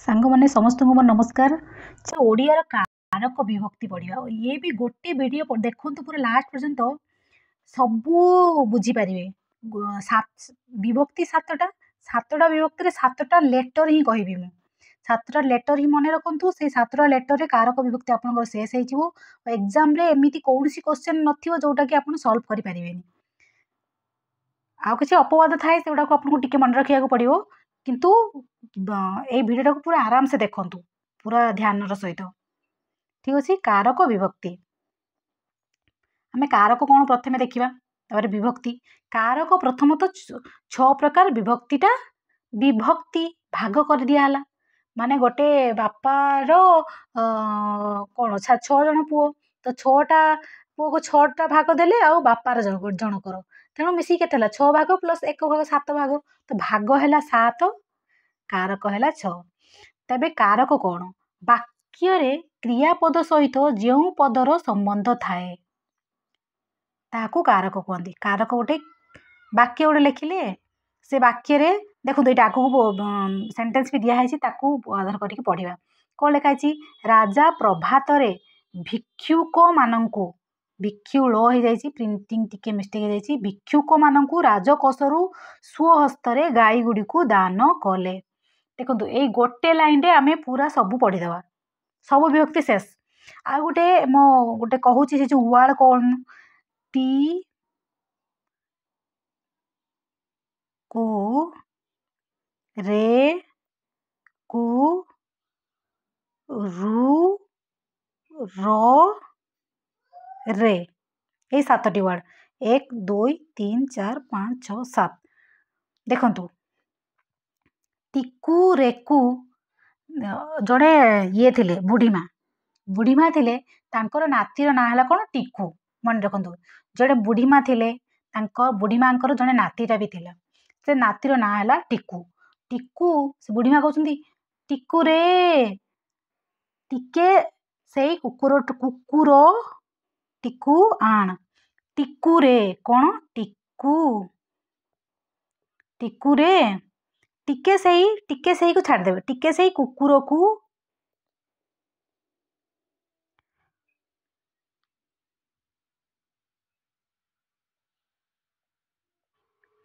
सांग मैंने समस्त को मोर नमस्कार। ओडियार कारक विभक्ति पढ़ा ये भी गोटे वीडियो देखो पूरा लास्ट पर्यंत सबू बुझीपारे। विभक्ति सातटा विभक्ति सातटा लेटर ही कहबी मु सातटा लेटर ही मन रखु से सातटा लेटर कारक विभक्ति आप शेष हो एग्जाम रे एमती कौन क्वेश्चन नथिबो जोटा कि आप सॉल्व करि परिबेनी। आउ किसी अपवाद थाए से आपको टिके मन रखा पड़ो किंतु ये भिडियो को पूरा आराम से देखंतु पूरा ध्यान सहित। ठीक अच्छे कारक विभक्ति आम कारक कौन प्रथम देखा विभक्ति कारक प्रथमतः 6 प्रकार विभक्तिटा विभक्ति भाग कर दिया माने गोटे बापार कौन 6 जन पुओ तो 6टा पुओ को 6टा भाग देले आ बापार जनकर तेणु मिसी के 6 भाग प्लस 1 भाग 7 भाग तो भाग है 7 कारक है 6। तेबे कारक कौन वाक्य क्रियापद सहित जो पदर संबंध थाए ताकू कारक कहते। कारक गोटे वाक्य गोटे लिखिले से वाक्य देखो ये आगू सेंटेंस भी दिखाई आधार करके पढ़ा कौन लिखाई राजा प्रभात भिक्षुक मानू भिक्षु लो हो जाए प्रिंटिंग टिके मिस्टेक हो जाए भिक्षुक मानू राजकोषरु स्वहस्तर गाई गुड़ी को दान कले। देखो ये गोटे लाइन रे आमे पूरा सबू पढ़ीदे सब विभक्ति शेष। आ गोटे मो गोटे कहूँ से जो वर्ड कौन टी को रे कु रु रो रे ये 7टी वर्ड 1 2 3 4 5 6 7 देखंतु टिकू रेकू जड़े ये थिले बुढ़ीमा थिले तांकर नातीर ना है कौन टिकू मन रखु जड़े बुढ़ीमा थिले बुढ़ीमा जड़े नातीटा भी थिला से नातीर ना है टिकू टिकू से बुढ़ीमा कहते टिकू रे टिके से कुकुर टिकू आण टिकू रे कौन टिकू रे टिके सही को छाड़देवे टिके सही कुकुर को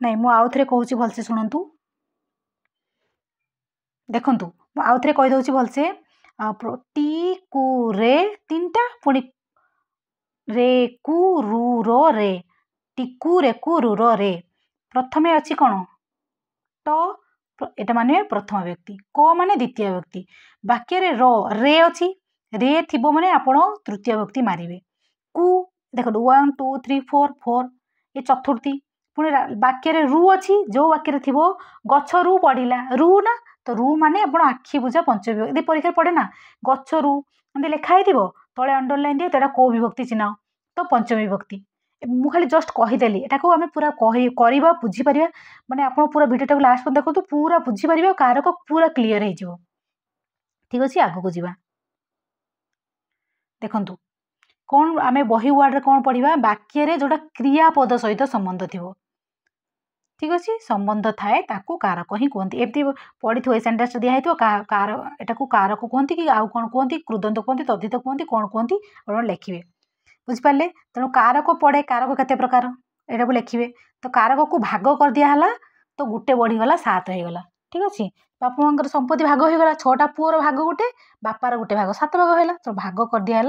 नहीं मु आउ थे कहूँ भलसे शुणु देखंतु आउ थे कहीदे भलसे टिकू रे 3टा पुणी रे कु रु रो रे टिकू रे कु रु रो रे प्रथमे अच्छी कौन ट एटा माने प्रथम व्यक्ति क माने द्वितीय व्यक्ति वाक्य रे रो रे अच्छी रे थिबो माने आपण तृतीय व्यक्ति मारिबे कु देखो 1 2 3 4 4 ये चतुर्थी पुणी वाक्य रे रु अच्छी जो वाक्य थिबो गछ रु पड़िला रु ना तो रु माने आपण आखि बुझा पंचमी विभक्ति परीक्षा पड़े ना गछ रु एमती लिखाई थिबो तले अंडरलाइन दिए तेटा को विभक्ति चिन्ह तो पंचमी विभक्ति मु खाली जस्ट कहीदेली एटा को आमे पूरा करवा बुझी परिया माने आपण पूरा वीडियो लास्ट देखो तो पूरा बुझी परिया कारक पूरा क्लियर हो जिवो। ठीक अच्छे आगू को जीवा देखंतु कौन आमे बही वर्ड कौन पढ़ा वाक्य रे जोटा क्रियापद सहित संबंध थिबो। ठीक अच्छे संबंध थाए ताकू कारक ही कहते एमती पढ़ी थो सेंटेंस दिखाई कार एटा को कारक कहते कि आउ कौन कहते कृदंत कहते तद्धित कहते कौन कहते आप लिखिए बुझिपारे। तेणु कारक पड़े कारक केते प्रकार एटा को लिखिए तो कारक को भाग कर दिया तो गोटे बढ़ीगला 7 होगला। ठीक अच्छे बापा माँ संपत्ति भाग होगला 6टा पुओर भाग गोटे बापार गोटे भाग 7 भाग है तो भाग कर दिया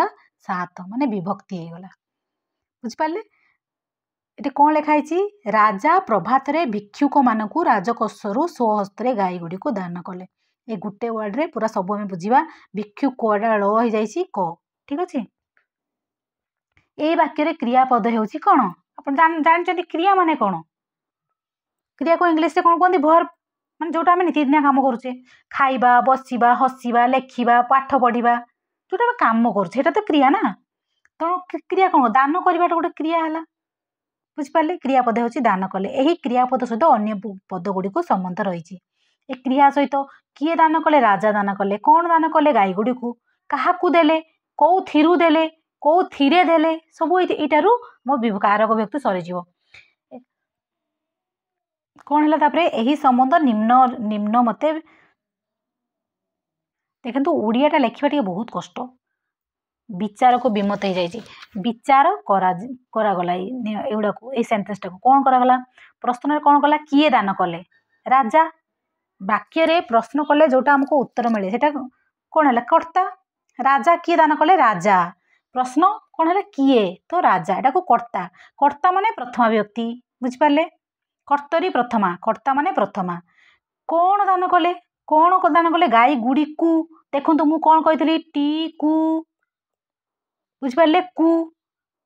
7 माने विभक्ति होगला। बुझिपारे ये कौन लिखाई राजा प्रभात भिक्षुक मानू राजकोषरु स्वहस्तर गाई गुड़ी को दान कले ये गोटे वर्ड रे पूरा सब आम बुझा भिक्षुक लो हो जाए क। ठीक अच्छे ये वाक्य क्रियापद होची कौन आप जानते क्रिया माने कौन क्रिया को इंग्लिश कौन कहते वर्ब माने जोटा आम नीतिदिनिया काम करुचे खाइबा बसिबा हसिबा लेखिबा पाठ पढ़िबा जोटा काम करुचे तो क्रिया ना तो क्रिया कौन दान करवा गोटे क्रिया है बुझिपारे क्रियापद होची दान कले यही क्रियापद सहित अन्य पद गुड़ी को संबंध रही क्रिया सहित किए दान कले राजा दान कले कौन दान कले गाई गुड़ी को क्या देले कौ थिरु देले कौ थिरे देले सब यू मो कारक व्यक्ति सरीज कौन है यही संबंध निम्न मते देखो ओडियाटा लिखा टे बहुत कष्ट विचार को विमत हो जाए विचार करागला एगुड़ा को सेन्टेन्स टाक कौन करागला प्रश्न कौन कला किए दान कले राजा वाक्य रे प्रश्न कले जोटा हमको उत्तर मिले सेटा कौन है कर्ता राजा किए दान कले राजा प्रश्न कौन है किए तो राजा एटा को कर्ता कर्ता माने प्रथमा व्यक्ति बुझिपारे कर्तरी प्रथमा कर्ता माने प्रथमा कौन दान कले कौन दान कले गाई गुड़ी को देखो मु कौन कही टी कु बुझिपारे कु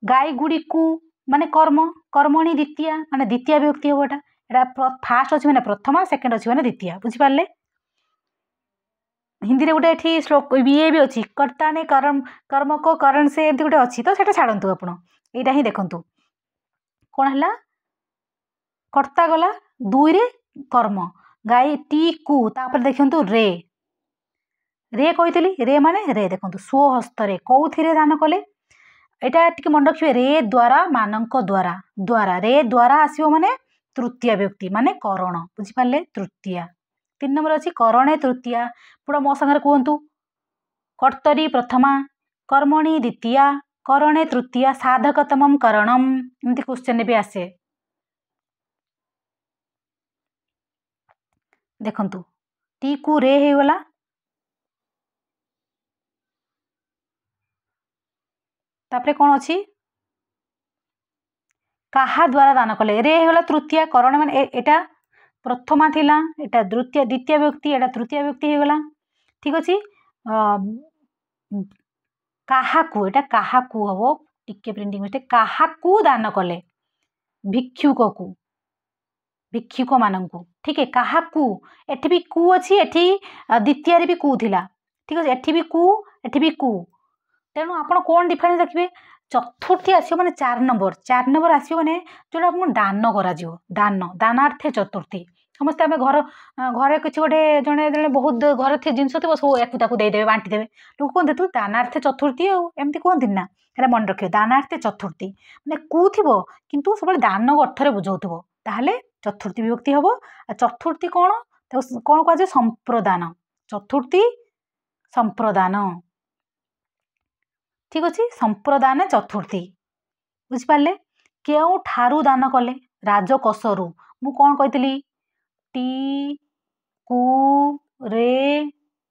गाई गुड़ी कु माने कर्म कर्मणि द्वितीय माने द्वितीय विभक्ति हम एटा फास्ट अच्छी मैंने प्रथमा सेकेंड अच्छी मैंने द्वितीय बुझिपारे हिंदी रे गोटे ये श्लोक ये भी अच्छी कर्ता ने कर्म कर्म को करण से एमती गोटे अच्छी तो सेटा छाड़ू आप यहाँ ही देखु कौन है कर्ता गला दुई रे कर्म गाई टी कु तापर देखु रे रे कही रे माने रे देखो स्वहस्त रे कौथिरे दान कले एटा टिके मन रखिए रे द्वारा मानक द्वारा द्वारा रे द्वारा आसीबो माने तृतीय व्यक्ति माने करण बुझिपारे तृतीया 3 नंबर अच्छी करणे तृतीया पूरा मो संगे कहतु कर्तरी प्रथमा कर्मणि द्वितीया करणे तृतीया साधकतमम करणम एमती क्वेश्चन भी आसे देखंतु टी कु रे हे गला तापरे कौन अच्छी कहा द्वारा दान कले रे होला तृतीय करण माने एटा प्रथमा थिला एटा द्वितीय द्वितीय व्यक्ति एटा तृतीय व्यक्ति हो गला ठीक अच्छे काहाकू एटा काहाकू हम टिके प्रिंटिंग मिस्टेक काहाकू दान कले भिक्षुक को भिक्षुक मानू ठीक है काहाकू एठी भी कु अच्छी एठी द्वितीय भी कु थिला ठीक अच्छे एठी भी कु एठी भी कु तेणु आप कौन डिफरेंस देखिए चतुर्थी आसो मैंने 4 नंबर आसो मैंने जो आपको दान करा दान दानार्थे चतुर्थी समस्ते आम घर घरे किसी गोटे जड़े जड़े बहुत घर जिनस थो सब एक देदेवे बांटी देवे लोग कहते तू दानार्थे चतुर्थी आमती कहती ना है मन रखिए दानार्थे चतुर्थी मैंने कु थी कितु सब दान अर्थरे बुझाऊ ताहले चतुर्थी विभक्ति हम चतुर्थी कौन कौन कह संप्रदान चतुर्थी संप्रदान ठीक अच्छे संप्रदान चतुर्थी बुझिपारे क्यों ठारू दान कले राजकोषरु मु कौन कही टी कु रे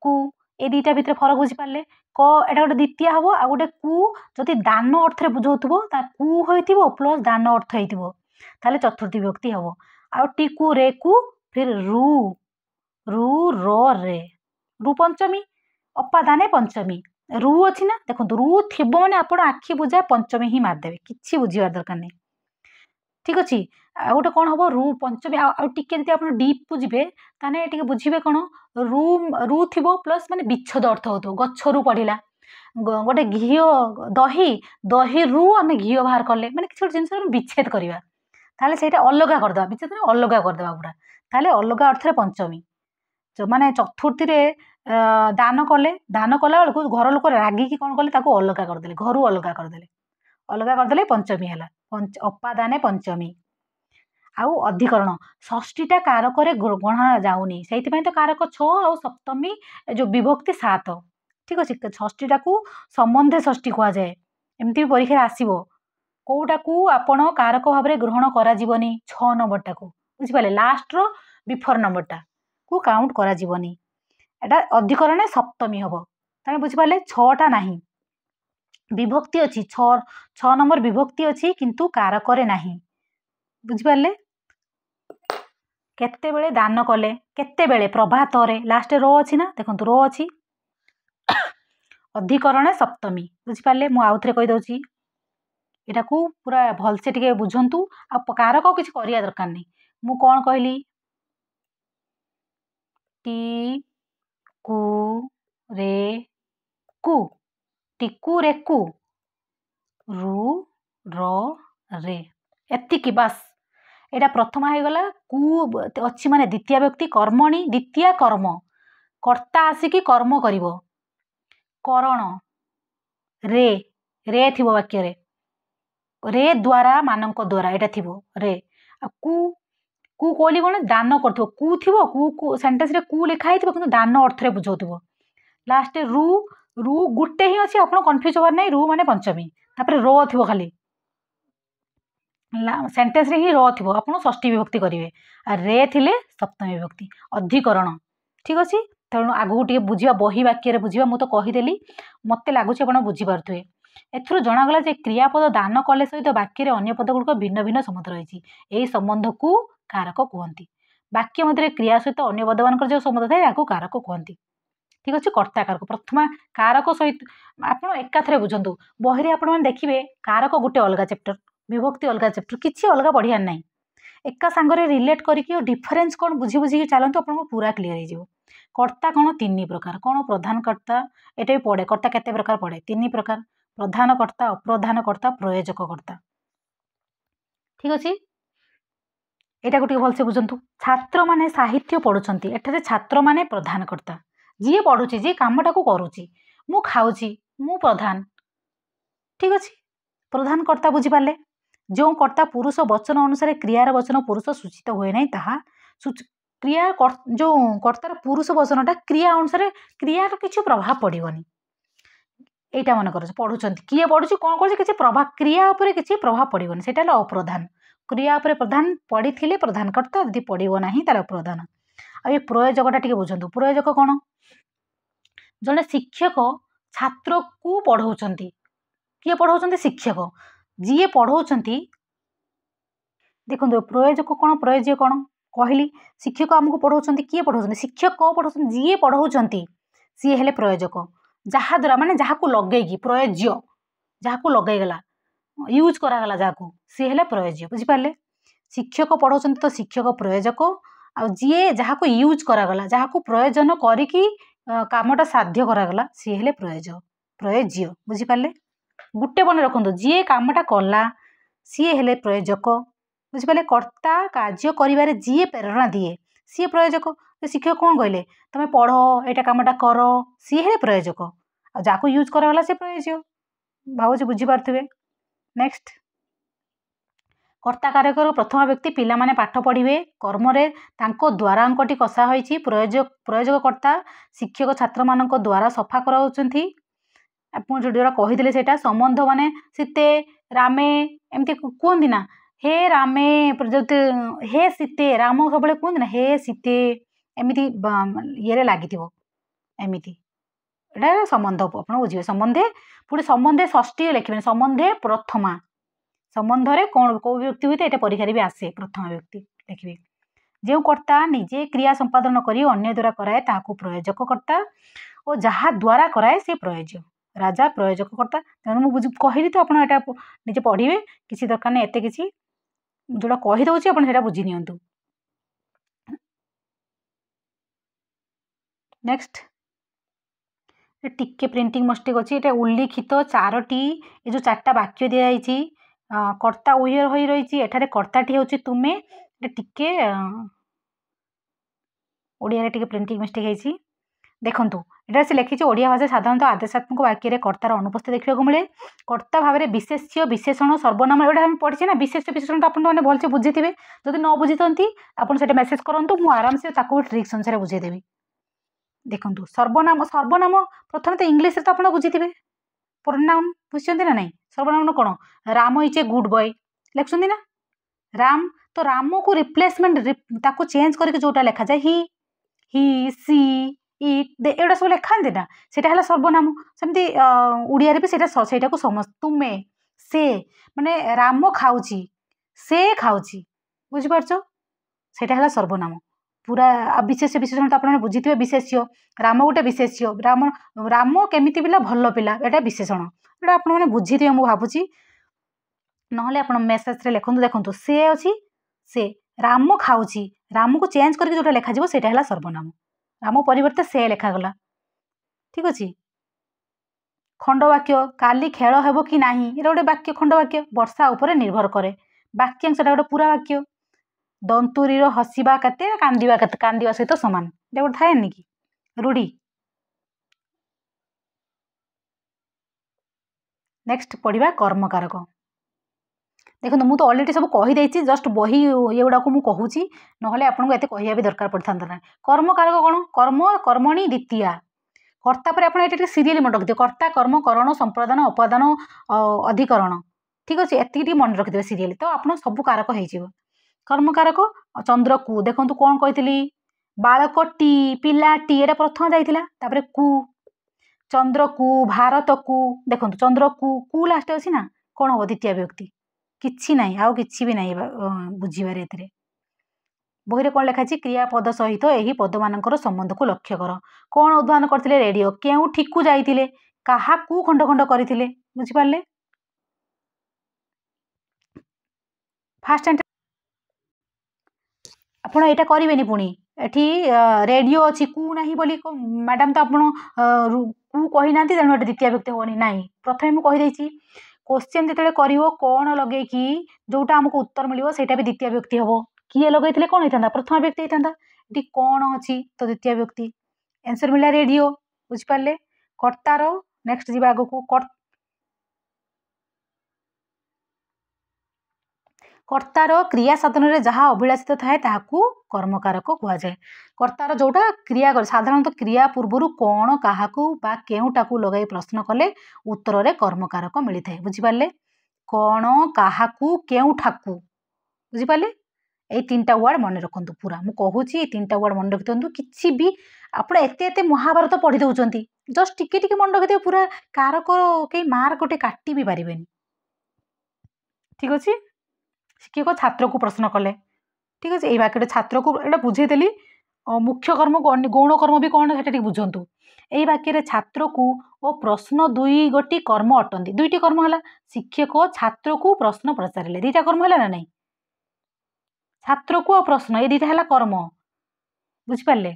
कु ए दुईटा भितर फरक बुझिपारे क एटा गोटे द्वितीय हम आ गोटे कु जदि दान अर्थ बुझाऊ कु हो प्लस दान अर्थ हो चतुर्थी विभक्ति हम आ टी कु रे कु फिर रु रु रे रु पंचमी अपादाने पंचमी रु अच्छी ना देखो रु थी मैंने आप आखि बुझा पंचमी ही मारदेवे कि बुझार दरकार नहीं ठीक अच्छे गोटे कौन हम रु पंचमी आगे आप डीप को जी ताने बुझे कौन रु रु थी प्लस माने विच्छेद अर्थ हो गचरू पढ़ला गोटे घी दही दही रु आम घी बाहर कले मैंने किसी जिन विच्छेद करवा ताले से अलग करदे विच्छेद अलग करदे पूरा ताले अलग अर्थ पंचमी जो माने चतुर्थी रे दान कले बेलू घर लोक रागिकी कौन कले अलग करदे घर अलग करदे पंचमी है अपादाने पंचमी आउ अधिकरण षष्ठीटा कारक गणा जाऊनी से तो कारक 6 आ सप्तमी जो विभक्ति 7 ठीक अच्छे षष्ठीटा को संबंधे षष्ठी कह जाए एमती भी परीक्षा आसो कौटा को आपण कारक भाव में ग्रहण करा 6 नंबरटा को बुझिपारे लास्टर बिफोर नंबरटा को काउंट करा एटा अधिकरण सप्तमी हम तेज बुझिपारे 6टा नहीं विभक्ति अच्छी 6 नंबर विभक्ति अच्छी किंतु कारक नहीं बुझिपारे केते बेले दान कले केते बेले प्रभात लास्ट रो अच्छी ना देखो रो अच्छी अधिकरण सप्तमी बुझिपारे मु आउ थे कहीदे यहाँ को पूरा भलसे टिके बुझंतु आ कारक किसी करिया दरकार नहीं मु कौन कहली टी कु रे कु टिकु रे कु रु रो रे एतिकी बास एटा प्रथम हो गला कु अच्छी माने द्वितीय व्यक्ति कर्मणि द्वितीय कर्म कर्ता आसिकी कर्म करिवो करण रे रे थिबो वाक्य रे द्वारा मानक द्वारा एटा थिबो रे कु कु कहली कौन दान कर कु थी कु सेन्टेन्स रे कु लिखाई थी कि दान अर्थ बुझाऊ लास्ट रु रु गुटे ही अच्छी आप कन्फ्यूज हबार नहीं रु माने पंचमी तापर रो थी खाली सेंटेंस रे ही रो थी आप षष्ठी विभक्ति करेंगे आ रे थिले सप्तमी विभक्ति अधिकरण ठीक अच्छे तेणु आगू टे बुझा बही वाक्य बुझा मुझे तो कहीदेली मत लगुच आप बुझीपे एथुर जनागला जे क्रियापद दान कले सहित वाक्य अन्य पद गुड़िक भिन्न भिन्न संबंध रही यही संबंध को कारक कहती वाक्य मध्य क्रिया सहित अन्य पद मान जो संबंध थाए या कारक कहती ठीक अच्छे कर्ता कारक प्रथम कारक सहित आप एकाथरे बुझंतु बही आप देखिए कारक गोटे अलग चैप्टर विभक्ति अलग चैप्टर किसी अलग पढ़ियार ना एका सांगरे रिलेट करके डिफरेन्स कौन बुझी बुझी चलतु आपको पूरा क्लीयर हो कर्ता कौन तीन प्रकार कौन प्रधान कर्ता ये भी पड़े कर्ता केते प्रकार पड़े तीन प्रकार प्रधान कर्ता अप्रधान कर्ता प्रयोजक कर्ता ठीक अच्छे यहाँ गोटे भलसे बुझंतु छात्र माने साहित्य पढ़ुंट एठारे छात्र माने प्रधान कर्ता जी पढ़ुची जी कामटा को करुच्ची मु खाऊची मु प्रधान ठीक अच्छे प्रधान कर्ता बुझीपारे जो कर्ता पुरुष वचन अनुसार क्रियार वचन पुरुष सूचित हुए ना ताहा क्रिया जो कर्तार पुरुष वचनटा क्रिया अनुसार क्रियार किसी प्रभाव पड़ोनी यहाँ मन कर पढ़ुंट किए पढ़ुची कौन कर किसी प्रभाव क्रिया उपर किसी प्रभाव पड़ोनी से अप्रधान क्रिया उपर प्रधान पड़ी थे प्रधान कर्ता यदि पड़ो ना तार अप्रधान आ प्रयोजकटा टे बुझु प्रयोजक कौन जड़े शिक्षक छात्र को पढ़ाऊँच किए पढ़ाऊँ शिक्षक जी पढ़ाऊँच देखो प्रयोजक कौन प्रयोज्य कौन कहली शिक्षक आमको पढ़ाऊँ किए पढ़ाऊँ शिक्षक कौन पढ़ाऊँ जी पढ़ाऊँ सी हेले प्रयोजक जहाद्वारा माने जहाँ लगे प्रयोज्य जहाँ लगेगला यूज करागला जहाँ सी हेले प्रयोज्य बुझीपारे शिक्षक पढ़ाऊँ तो शिक्षक प्रयोजक आ जी जहाँ यूज करागला जहाँ प्रयोजन करिकी कामटा साध्य करागला सी हेले प्रयोज्य बुझीपारे गुटे मन रखु जी कामटा कला सी हेले प्रयोजक बुझीपारे कर्ता कार्य करिबारे जी प्रेरणा दिए सी प्रयोजक शिक्षक कौन कहले तुम पढ़ एटा कामटा कर सी हेले प्रयोजक आ जहाँ यूज करागला सी प्रयोज्य भावुँ बुझीपारे नेक्स्ट कर्ता कारकर प्रथम व्यक्ति पिला माने पाठ पढ़िबे कर्म रे तांको द्वारा अंकटी कषा होईछि प्रयोजक कर्ता शिक्षक छात्र मानक द्वारा सफा कराउछंती आपन जोडीरा कहिदेले सेटा संबंध माने सीते रामे एमती कहंदी ना हे रामे प्रजोत हे सीते राम सबले कहंदी ना हे सीते एमती ये लागिथिबो एमती एटा संबंध आपन बुझिबे संबंधे पुणी संबंधे षष्ठी लिखिबे संबंधे प्रथमा संबंध रे कौन कौ व्यक्ति हुई ये परीक्षा भी आसे प्रथम व्यक्ति देखिए जो कर्ता निजे क्रिया संपादन करी अन्य द्वारा कराए ताकू प्रयोजक कर्ता और जहाँ द्वारा कराए से प्रयोज्य राजा प्रयोजक कर्ता तेणु मुझे कहली तो आपड़ यहाँ निजे पढ़े किसी दरकार नहीं एत कि जोड़ा कहीदे आपड़ा बुझी नियंतु नेक्स्ट टिके प्रिंटिंग मिस्टेक अच्छी ये उल्लिखित चारोटी ये जो चार्टा वाक्य दी जाइए कर्ता उयर हो रही एठारे कर्ताटी हूँ तुम्हें टिके ओडिया टिके प्रिंटिंग मिस्टेक है देखंतु एटा से लिखी ओडिया भाषा साधारणतः आदेशात्मक वाक्य कर्तार अनुपस्थित देखा मिले कर्ता भाव में विशेष्य विशेषण सर्वनाम एटा हम पढ़ी ना विशेष्य विशेषण तो आप भलसे बुझी थे जब न बुझी आपड़ मेसेज करूँ मुझे आराम से ट्रिक्स अनुसार बुझेदेवी देखो सर्वनाम सर्वनाम प्रथम तो इंग्लीश तो आप बुझी थे प्रोनाउन बुझे ना नहीं सर्वनाम कौन Ram is a good boy लिखुं ना राम तो राम को रिप्लेसमेंट ताको चेंज करके जोटा लिखा जाए ही सी इट एटा सब लिखाते ना सेटा सर्वनाम सेमती उड़िया भी सेटा को समस्त तुम्हें से माने राम खाऊची से खाऊची बुझीपार सेटा सर्वनाम पूरा विशेष्य विशेषण तो आप बुझी विशेष्य राम गोटे विशेष्य राम राम केमिति पिला भल पिला एटा विशेषण एटा आप बुझी थे मुझे भावुची ना आप मेसेज रे लिखु देखो से अच्छी से राम खाऊची राम को चेंज करके जोटा लिखा सेटा सर्वनाम राम परिवर्ते से लिखागला ठीक अच्छे खंडवाक्य काली खेल हेब कि नहीं ये गोटे वाक्य खंडवाक्य वर्षा उपर निर्भर करे वाक्यांशटा गोटे पूरा वाक्य दंतुरीर हसवा केते कांदिवा केते कांदिवा सहित सामान ये गोटे थाए कि रूढ़ी नेक्स्ट पढ़ा कर्मकारक देखो मुझे तो अलरेडी सब कहीदे जस्ट बही ये गुड़ा को मुझे ना आपको एत कह भी दरकार पड़ता ना कर्मकारक कौन कर्म कर्मणि द्वितीया कर्ता पर आप सीरियल मन रखिए कर्ता कर्म करण संप्रदान उपादान अधिकरण ठीक अच्छे एति मन रखिए सीरियल तो आप सब कारक हो कर्म कारक चंद्र कु देखो कौन कही बालक टी पिला टी एटा प्रथम जाइए कु चंद्र कु भारत कु देखो चंद्र कु लास्ट अच्छी ना कौन हम द्वितीय विभक्ति किसी ना आउ कि भी ना बुझे बही कौन लिखाई क्रियापद सहित यही पद मान संबंध को लक्ष्य कर कौन उद्भावन करते रेडियो क्यों ठीक को जाइए क्या खंड खंड करते बुझिपारे फास्ट ଆପଣ ଏଇଟା କରିବେନି ପୁଣି ଏଠି ରେଡ଼ିଓ ଅଛି କୁ ନାହିଁ ବୋଲି ମ୍ୟାଡ଼ାମ୍ ତ ଆପଣ କୁ କହିନାହାନ୍ତି ତେଣୁ ଏଠି ଦ୍ୱିତୀୟ ବିଭକ୍ତି ହେବନି ନାହିଁ ପ୍ରଥମେ ମୁଁ କହିଦେଇଛି କ୍ୱେଶ୍ଚିନ୍ ଯେତେବେଳେ କରିବ କ'ଣ ଲଗେଇକି ଯେଉଁଟା ଆମକୁ ଉତ୍ତର ମିଳିବ ସେଇଟା ବି ଦ୍ୱିତୀୟ ବିଭକ୍ତି ହେବ କିଏ ଲଗେଇଥିଲେ କ'ଣ ହେଇଥାନ୍ତା ପ୍ରଥମ ବିଭକ୍ତି ହେଇଥାନ୍ତା ଏଠି କ'ଣ ଅଛି ତ ଦ୍ୱିତୀୟ ବିଭକ୍ତି ଆନ୍ସର୍ ମିଳିଲା ରେଡ଼ିଓ ବୁଝିପାରିଲେ କର୍ତ୍ତାର ନେକ୍ସଟ ଯିବା ଆଗକୁ कर्तार क्रिया साधन में जहाँ अभिलाषित थाए ताकू कर्मकारक कहुए कर्तार जोटा क्रिया कर साधारणतः क्रिया पूर्वर कौन क्या केउटा लगे प्रश्न कले उत्तर में कर्मकारक मिलता है बुझिपारे कौन क्या केउठाकू बुझिपारे ये 3टा वर्ड मन रखु पूरा मुझे 3टा वर्ड मन रखि दिखाँ कि भी आप एत महाभारत पढ़ी दौरान जस्ट टिके मन रखिदे पूरा कारक कई मार्क गोटे काटी भी पारे ठीक अच्छे शिक्षक छात्र को प्रश्न कले ठीक अच्छे ये छात्र को ये बुझेदेली मुख्य कर्म गौण कर्म भी कौन है बुझंतु यही वाक्य छात्र को और प्रश्न दुई गोटी कर्म अटंती दुईटी कर्म है शिक्षक छात्र को प्रश्न पचारे 2टा कर्म है ना नहीं छात्र को प्रश्न ये 2टा है कर्म बुझिपारे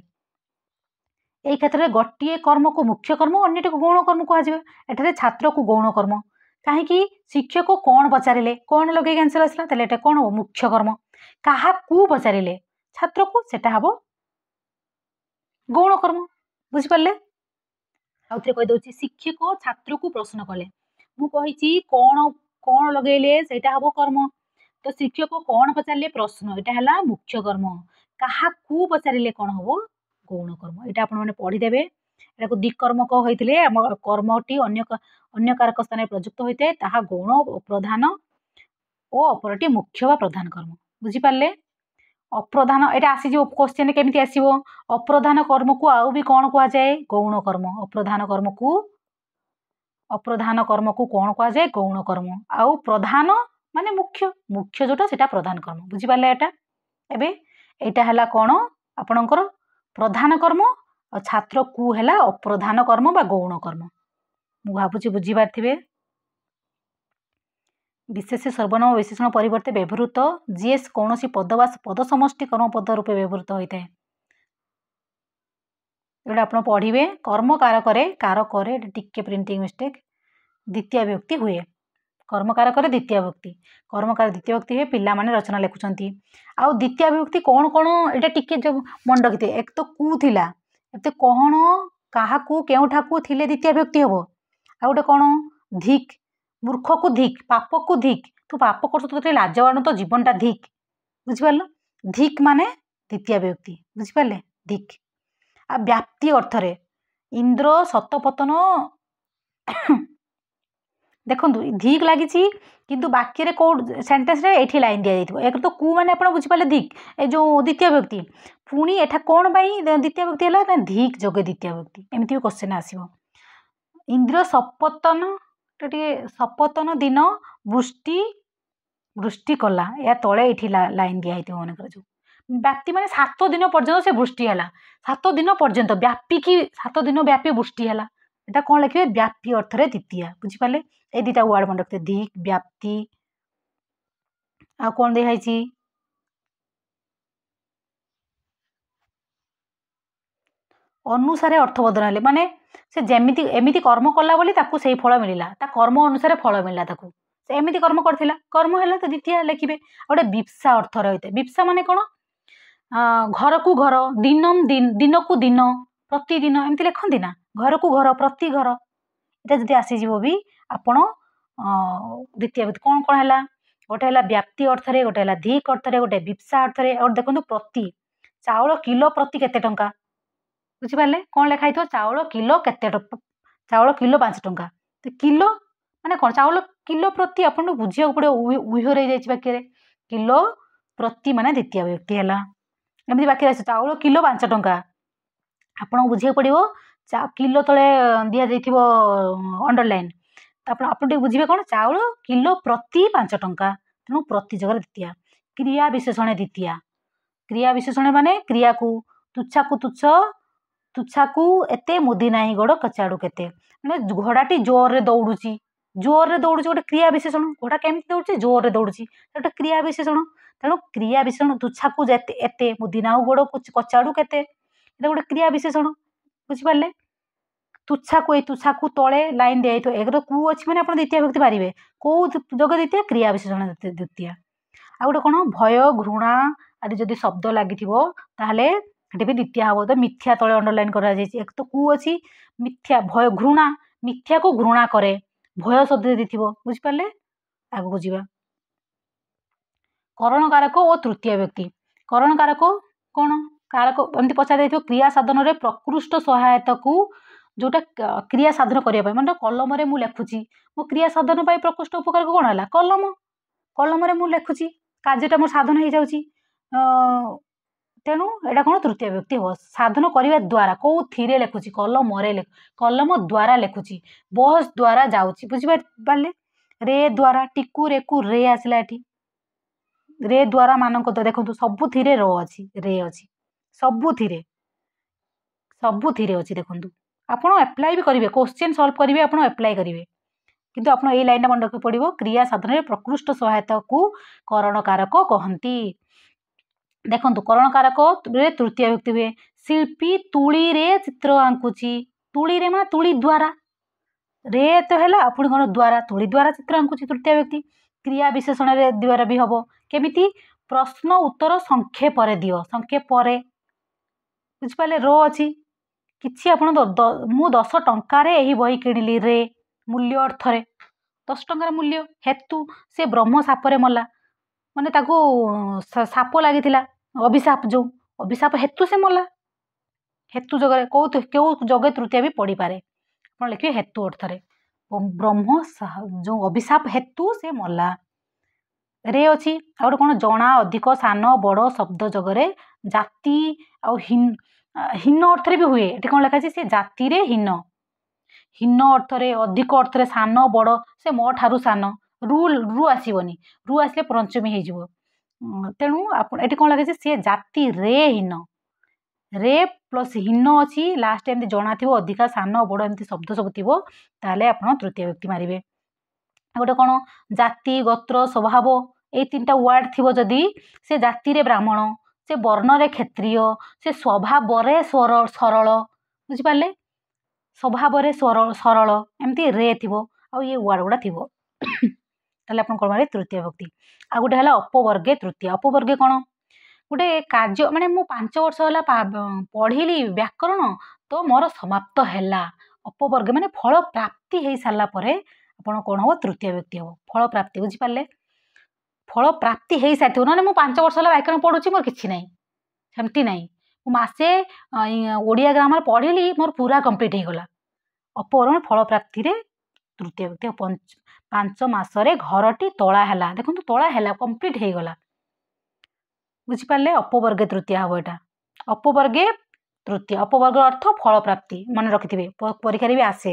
यही क्षेत्र में गोटे कर्म को मुख्य कर्म अन्यटी को गौण कर्म कहुए छात्र को गौण कर्म कहीं शिक्षक कौन पचारे कौन लगे आंसर आसला ये कौन हम मुख्य कर्म क्या पचारे छात्र को सेटा हम गौण कर्म बुझिपारे आउ थे कहीदे शिक्षक छात्र को प्रश्न कले मुझे कौन कौन लगेले सेटा हम कर्म तो शिक्षक कौन पचारे प्रश्न यहाँ है मुख्य कर्म क्या पचारे कौन हम गौण कर्म यहाँ आपने पढ़ीदे यहाँ द्विकर्मक होते कर्मटी अन्य कारक स्थान प्रयुक्त होता है गौण प्रधान और अपरटी मुख्य व प्रधान कर्म बुझिपारे अप्रधान यहाँ आसीज क्वेश्चन केमी आसो अप्रधान कर्म को आउ भी कौन कहुए गौण कर्म अप्रधान कर्म को कौन कहुए गौण कर्म आउ प्रधान माने मुख्य मुख्य जोटा सेटा प्रधान कर्म बुझिपारे यहाँ है कौन आपणकर प्रधान कर्म और छात्र को है अप्रधान कर्म बा गौण कर्म मुझे बुझीपारे विशेष सर्वनाम विशेषण परिवर्ते व्यवहृत जीएस कौन पद वा पद समष्टि कर्म पद रूपे व्यवहृत होता है जोटा आप पढ़े कर्म कारक टिके प्रिंटिंग मिस्टेक द्वितीय विभक्ति हुए कर्म कारक द्वितीय विभक्ति कर्म कारक द्वितीय विभक्ति हुए पिला माने रचना लिखुंट आउ द्वितीय विभक्ति कौन कौन यहाँ टिके जो मन रखिथे एक तो कु थिला एते कौन क्या केउठाकू थिले द्वितीय विभक्ति हम आ गोटे कौन धिक मूर्ख को धिक पाप को धिक तू पाप कर लाज बाण तो जीवनटा धिक बुझिपार धिक माने द्वितीय विभक्ति बुझिपारे धिक आ व्याप्ति अर्थ रे इंद्र शतपतन देखो धिक लगी किंतु बाक्य कौ सेंटेंस रे एठी लाइन दिया जाइथिबो एक तो कु माने आपण बुझिपाले धिक ए जो द्वितीय विभक्ति पुणी एठा कौन पाई द्वितीय विभक्ति है धिक जोगे द्वितीय विभक्ति एमती भी क्वेश्चन आसीबो इंद्र सपतन दिन वृष्टि वृष्टि कला या तले ये लाइन दिखाई मन जो व्याप्ति माने 7 दिन पर्यंत से वृष्टि है 7 दिन पर्यंत व्यापी की 7 दिन व्यापी वृष्टि है यहाँ कौन लिखे व्याप्ति अर्थ रे द्वितीय बुझिपारे ये 2टा वर्ड मन रखते धिक व्याप्ति आ कौन दिखाई अनुसारे अर्थ बदल माने से जमीती एमती कर्म कला बोली ताकू से फल मिलला कर्म अनुसार फल मिलला ताकू से एमती कर्म करथिला कर्म है तो द्वितीय लिखिए गोटे विप्सा अर्थ रही विप्सा माने कौन घर को घर दिनम दिन दिन को दिन प्रतिदिन एमती लिखती ना घर को घर प्रति घर ये जब आसीज भी आपण द्वितीय कौन कौन है गोटे है व्याप्ति अर्थ रे गोटे है धिक अर्थ रे गोटे विप्सा अर्थ रे और देखो प्रति चाउल किलो प्रति केते टंका ବୁଝିପାରିଲେ କ'ଣ ଲେଖା ହେଇଥିବ ଚାଉଳ କିଲୋ କେତେ ଚାଉଳ କିଲୋ 5 ଟଙ୍କା ତ କିଲୋ ମାନେ କ'ଣ ଚାଉଳ କିଲୋ ପ୍ରତି ଆପଣଙ୍କୁ ବୁଝିବାକୁ ପଡ଼ିବ ଉଇହରେ ହେଇଯାଇଛି ବାକ୍ୟରେ କିଲୋ ପ୍ରତି ମାନେ ଦ୍ୱିତୀୟ ବିଭକ୍ତି ହେଲା ଏମିତି ବାକ୍ୟରେ ଆସିବ ଚାଉଳ କିଲୋ 5 ଟଙ୍କା ଆପଣଙ୍କୁ ବୁଝିବାକୁ ପଡ଼ିବ କିଲୋ ତଳେ ଦିଆଯାଇଥିବ ଅଣ୍ଡରଲାଇନ୍ ଆପଣ ଟିକେ ବୁଝିବେ କ'ଣ ଚାଉଳ କିଲୋ ପ୍ରତି 5 ଟଙ୍କା ତେଣୁ ପ୍ରତି ଜାଗାରେ ଦ୍ୱିତୀୟା କ୍ରିୟା ବିଶେଷଣ ଦ୍ୱିତୀୟା କ୍ରିୟା ବିଶେଷଣ ମାନେ କ୍ରିୟାକୁ ତୁଚ୍ଛାକୁ ତୁଚ୍ଛ ତୁଚ୍ଛାକୁ ଏତେ ମୁଦି ନାହିଁ ଗୋଡ଼ କଚାଡ଼ୁ କେତେ ମାନେ ଘୋଡ଼ାଟି ଜୋରରେ ଦୌଡ଼ୁଛି ଗୋଟେ କ୍ରିୟା ବିଶେଷଣ ଘୋଡ଼ା କେମିତି ଦୌଡ଼ୁଛି ଜୋରରେ ଦୌଡ଼ୁଛି ଗୋଟେ କ୍ରିୟା ବିଶେଷଣ ତେଣୁ କ୍ରିୟା ବିଶେଷଣ ତୁଚ୍ଛାକୁ ଏତେ ମୁଦି ନାହୁ ଗୋଡ଼ କଚାଡ଼ୁ କେତେ এটা ଗୋଟେ କ୍ରିୟା ବିଶେଷଣ ବୁଝିପାରିଲେ ତୁଚ୍ଛାକୁ ଏଇ ତୁଚ୍ଛାକୁ ତଳେ ଲାଇନ୍ ଦିଆଯାଇଥିବ ଏକରେ କୁ ଅଛି ମାନେ ଆପଣ ଦ୍ୱିତୀୟ ବିଭକ୍ତି ପାରିବେ କୋଉ ଯୋଗ ଦ୍ୱିତୀୟ କ୍ରିୟା ବିଶେଷଣ ଦ୍ୱିତୀୟ ଆଉ ଗୋଟେ କ'ଣ ଭୟ ଘୃଣା ଆଦି ଯଦି ଶବ୍ଦ ଲାଗିଥିବ ତାହେଲେ ସେଠି ବି ଦ୍ୱିତୀୟ ହବ ତ ମିଥ୍ୟା ତଳେ ଅଣ୍ଡରଲାଇନ୍ କରାଯାଇଛି ଏକ ତ କୁ ଅଛି ମିଥ୍ୟା ଭୟ ଘୃଣା ମିଥ୍ୟାକୁ ଘୃଣା କରେ ଭୟ ଶବ୍ଦ ଯଦି ଥିବ ବୁଝିପାରିଲେ ଆଗକୁ ଯିବା କରଣ କାରକ ଓ ତୃତୀୟ ବ୍ୟକ୍ତି କରଣ କାରକ କ'ଣ କାରକ ଏମିତି ପଚାରାଯାଇଥିବ କ୍ରିୟା ସାଧନରେ ପ୍ରକୃଷ୍ଟ ସହାୟତାକୁ ଯୋଉଟା କ୍ରିୟା ସାଧନ କରିବା ପାଇଁ ମାନେ କଲମରେ ମୁଁ ଲେଖୁଛି ମୋ କ୍ରିୟା ସାଧନ ପାଇଁ ପ୍ରକୃଷ୍ଟ ଉପକାରକ କ'ଣ ହେଲା କଲମରେ ମୁଁ ଲେଖୁଛି କାର୍ଯ୍ୟଟା ମୋର ସାଧନ ହେଇଯାଉଛି ତେଣୁ ଏଇଟା କ'ଣ ତୃତୀୟ ବ୍ୟକ୍ତି ହେବ ସାଧନ କରିବା ଦ୍ୱାରା କୋଉଥିରେ ଲେଖୁଛି କଲମ ଦ୍ୱାରା ଲେଖୁଛି ବସ୍ ଦ୍ୱାରା ଯାଉଛି ବୁଝିପାରିଲେ ରେ ଦ୍ୱାରା ଟିକୁ ରେକୁ ରେ ଆସିଲା ଏଠି ରେ ଦ୍ୱାରା ମାନଙ୍କ ଦେଖନ୍ତୁ ସବୁଥିରେ ରେ ଅଛି ସବୁଥିରେ ଅଛି ଦେଖନ୍ତୁ ଆପଣ ଆପ୍ଲାଏ ବି କରିବେ କ୍ୱେଶ୍ଚିନ୍ ସଲ୍ଭ କରିବେ ଆପଣ ଆପ୍ଲାଏ କରିବେ କିନ୍ତୁ ଆପଣ ଏଇ ଲାଇନଟା ମନେ ରଖିବାକୁ ପଡ଼ିବ କ୍ରିୟା ସାଧନରେ ପ୍ରକୃଷ୍ଟ ସହାୟତାକୁ କରଣ କାରକ କହନ୍ତି ଦେଖନ୍ତୁ କରଣ କାରକରେ ତୃତୀୟ ବ୍ୟକ୍ତି ହୁଏ ଶିଳ୍ପୀ ତୁଳିରେ ଚିତ୍ର ଆଙ୍କୁଛି ତୁଳିରେ ମାନେ ତୁଳି ଦ୍ୱାରା ରେ ତ ହେଲା ପୁଣି କ'ଣ ଦ୍ୱାରା ତୁଳି ଦ୍ୱାରା ଚିତ୍ର ଆଙ୍କୁଛି ତୃତୀୟ ବ୍ୟକ୍ତି କ୍ରିୟା ବିଶେଷଣରେ ଦ୍ୱାରା ବି ହବ କେମିତି ପ୍ରଶ୍ନ ଉତ୍ତର ସଂକ୍ଷେପରେ ଦିଅ ସଂକ୍ଷେପରେ ବୁଝିପାରିଲେ ର ଅଛି କିଛି ଆପଣ ମୁଁ 10 ଟଙ୍କାରେ ଏହି ବହି କିଣିଲି ରେ ମୂଲ୍ୟ ଅର୍ଥରେ 10 ଟଙ୍କାର ମୂଲ୍ୟ ହେତୁ ସେ ବ୍ରହ୍ମ ସାପରେ ମଲା ମାନେ ତାକୁ ସାପ ଲାଗିଥିଲା ଅଭିଶାପ ହେତୁ ସେ ମଲା ହେତୁ ଯୋଗରେ କେଉଁ ଯୋଗ ତୃତୀୟ ବି ପଡ଼ିପାରେ ଆପଣ ଲେଖିବେ ହେତୁ ଅର୍ଥରେ ବ୍ରହ୍ମ ଯେଉଁ ଅଭିଶାପ ହେତୁ ସେ ମଲା ରେ ଅଛି ଆଉ ଗୋଟେ କ'ଣ ଜଣା ଅଧିକ ସାନ ବଡ଼ ଶବ୍ଦ ଯୋଗରେ ଜାତି ଆଉ ହୀନ ଅର୍ଥରେ ବି ହୁଏ ଏଠି କ'ଣ ଲେଖାଯାଇଛି ସେ ଜାତିରେ ହୀନ ଅର୍ଥରେ ଅଧିକ ଅର୍ଥରେ ସାନ ବଡ଼ ସେ ମୋ ଠାରୁ ସାନ ରୁ ଆସିବନି ରୁ ଆସିଲେ ପଞ୍ଚମୀ ହେଇଯିବ ତେଣୁ ଆପଣ ଏଠି କ'ଣ ଲେଖାଯାଇଛି ସେ ଜାତିରେ ହୀନ ରେ ପ୍ଲସ୍ ହୀନ ଅଛି ଲାଷ୍ଟ ଏମିତି ଜଣା ଥିବ ଅଧିକା ସାନ ବଡ଼ ଏମିତି ଶବ୍ଦ ସବୁ ଥିବ ତାହେଲେ ଆପଣ ତୃତୀୟ ବ୍ୟକ୍ତି ମାରିବେ ଗୋଟେ କ'ଣ ଜାତି ଗୋତ୍ର ସ୍ୱଭାବ ଏଇ 3ଟା ୱାର୍ଡ ଥିବ ଯଦି ସେ ଜାତିରେ ବ୍ରାହ୍ମଣ ସେ ବର୍ଣ୍ଣରେ କ୍ଷତ୍ରିୟ ସେ ସ୍ୱଭାବରେ ସରଳ ବୁଝିପାରିଲେ ସ୍ୱଭାବରେ ସରଳ ଏମିତି ରେ ଥିବ ଆଉ ଇଏ ୱାର୍ଡ ଗୁଡ଼ା ଥିବ ତାହେଲେ ଆପଣ କ'ଣ ମାରିବେ ତୃତୀୟ ବ୍ୟକ୍ତି ଆଉ ଗୋଟେ ହେଲା ଅପବର୍ଗେ ତୃତୀୟ ଅପବର୍ଗେ କ'ଣ ଗୋଟେ କାର୍ଯ୍ୟ ମାନେ ମୁଁ 5 ବର୍ଷ ହେଲା ପଢ଼ିଲି ବ୍ୟାକରଣ ତ ମୋର ସମାପ୍ତ ହେଲା ଅପବର୍ଗେ ମାନେ ଫଳ ପ୍ରାପ୍ତି ହେଇସାରିଲା ପରେ ଆପଣ କ'ଣ ହେବ ତୃତୀୟ ବ୍ୟକ୍ତି ହେବ ଫଳ ପ୍ରାପ୍ତି ବୁଝିପାରିଲେ ଫଳ ପ୍ରାପ୍ତି ହେଇସାରିଥିବ ନହେଲେ ମୁଁ 5 ବର୍ଷ ହେଲା ବ୍ୟାକରଣ ପଢ଼ୁଛି ମୋର କିଛି ନାହିଁ ସେମିତି ନାହିଁ ମୁଁ ମାସେ ଓଡ଼ିଆ ଗ୍ରାମାର ପଢ଼ିଲି ମୋର ପୁରା କମ୍ପ୍ଲିଟ୍ ହେଇଗଲା ଅପବର୍ଗ ଫଳ ପ୍ରାପ୍ତିରେ ତୃତୀୟ ବ୍ୟକ୍ତି 5 ମାସରେ ଘରଟି ତୋଳା ହେଲା ଦେଖନ୍ତୁ ତୋଳା ହେଲା କମ୍ପ୍ଲିଟ୍ ହେଇଗଲା ବୁଝିପାରିଲେ ଅପବର୍ଗେ ତୃତୀୟ ହେବ ଏଇଟା ଅପବର୍ଗେ ତୃତୀୟ ଅପବର୍ଗ ଅର୍ଥ ଫଳ ପ୍ରାପ୍ତି ମନେ ରଖିଥିବେ ପରୀକ୍ଷାରେ ବି ଆସେ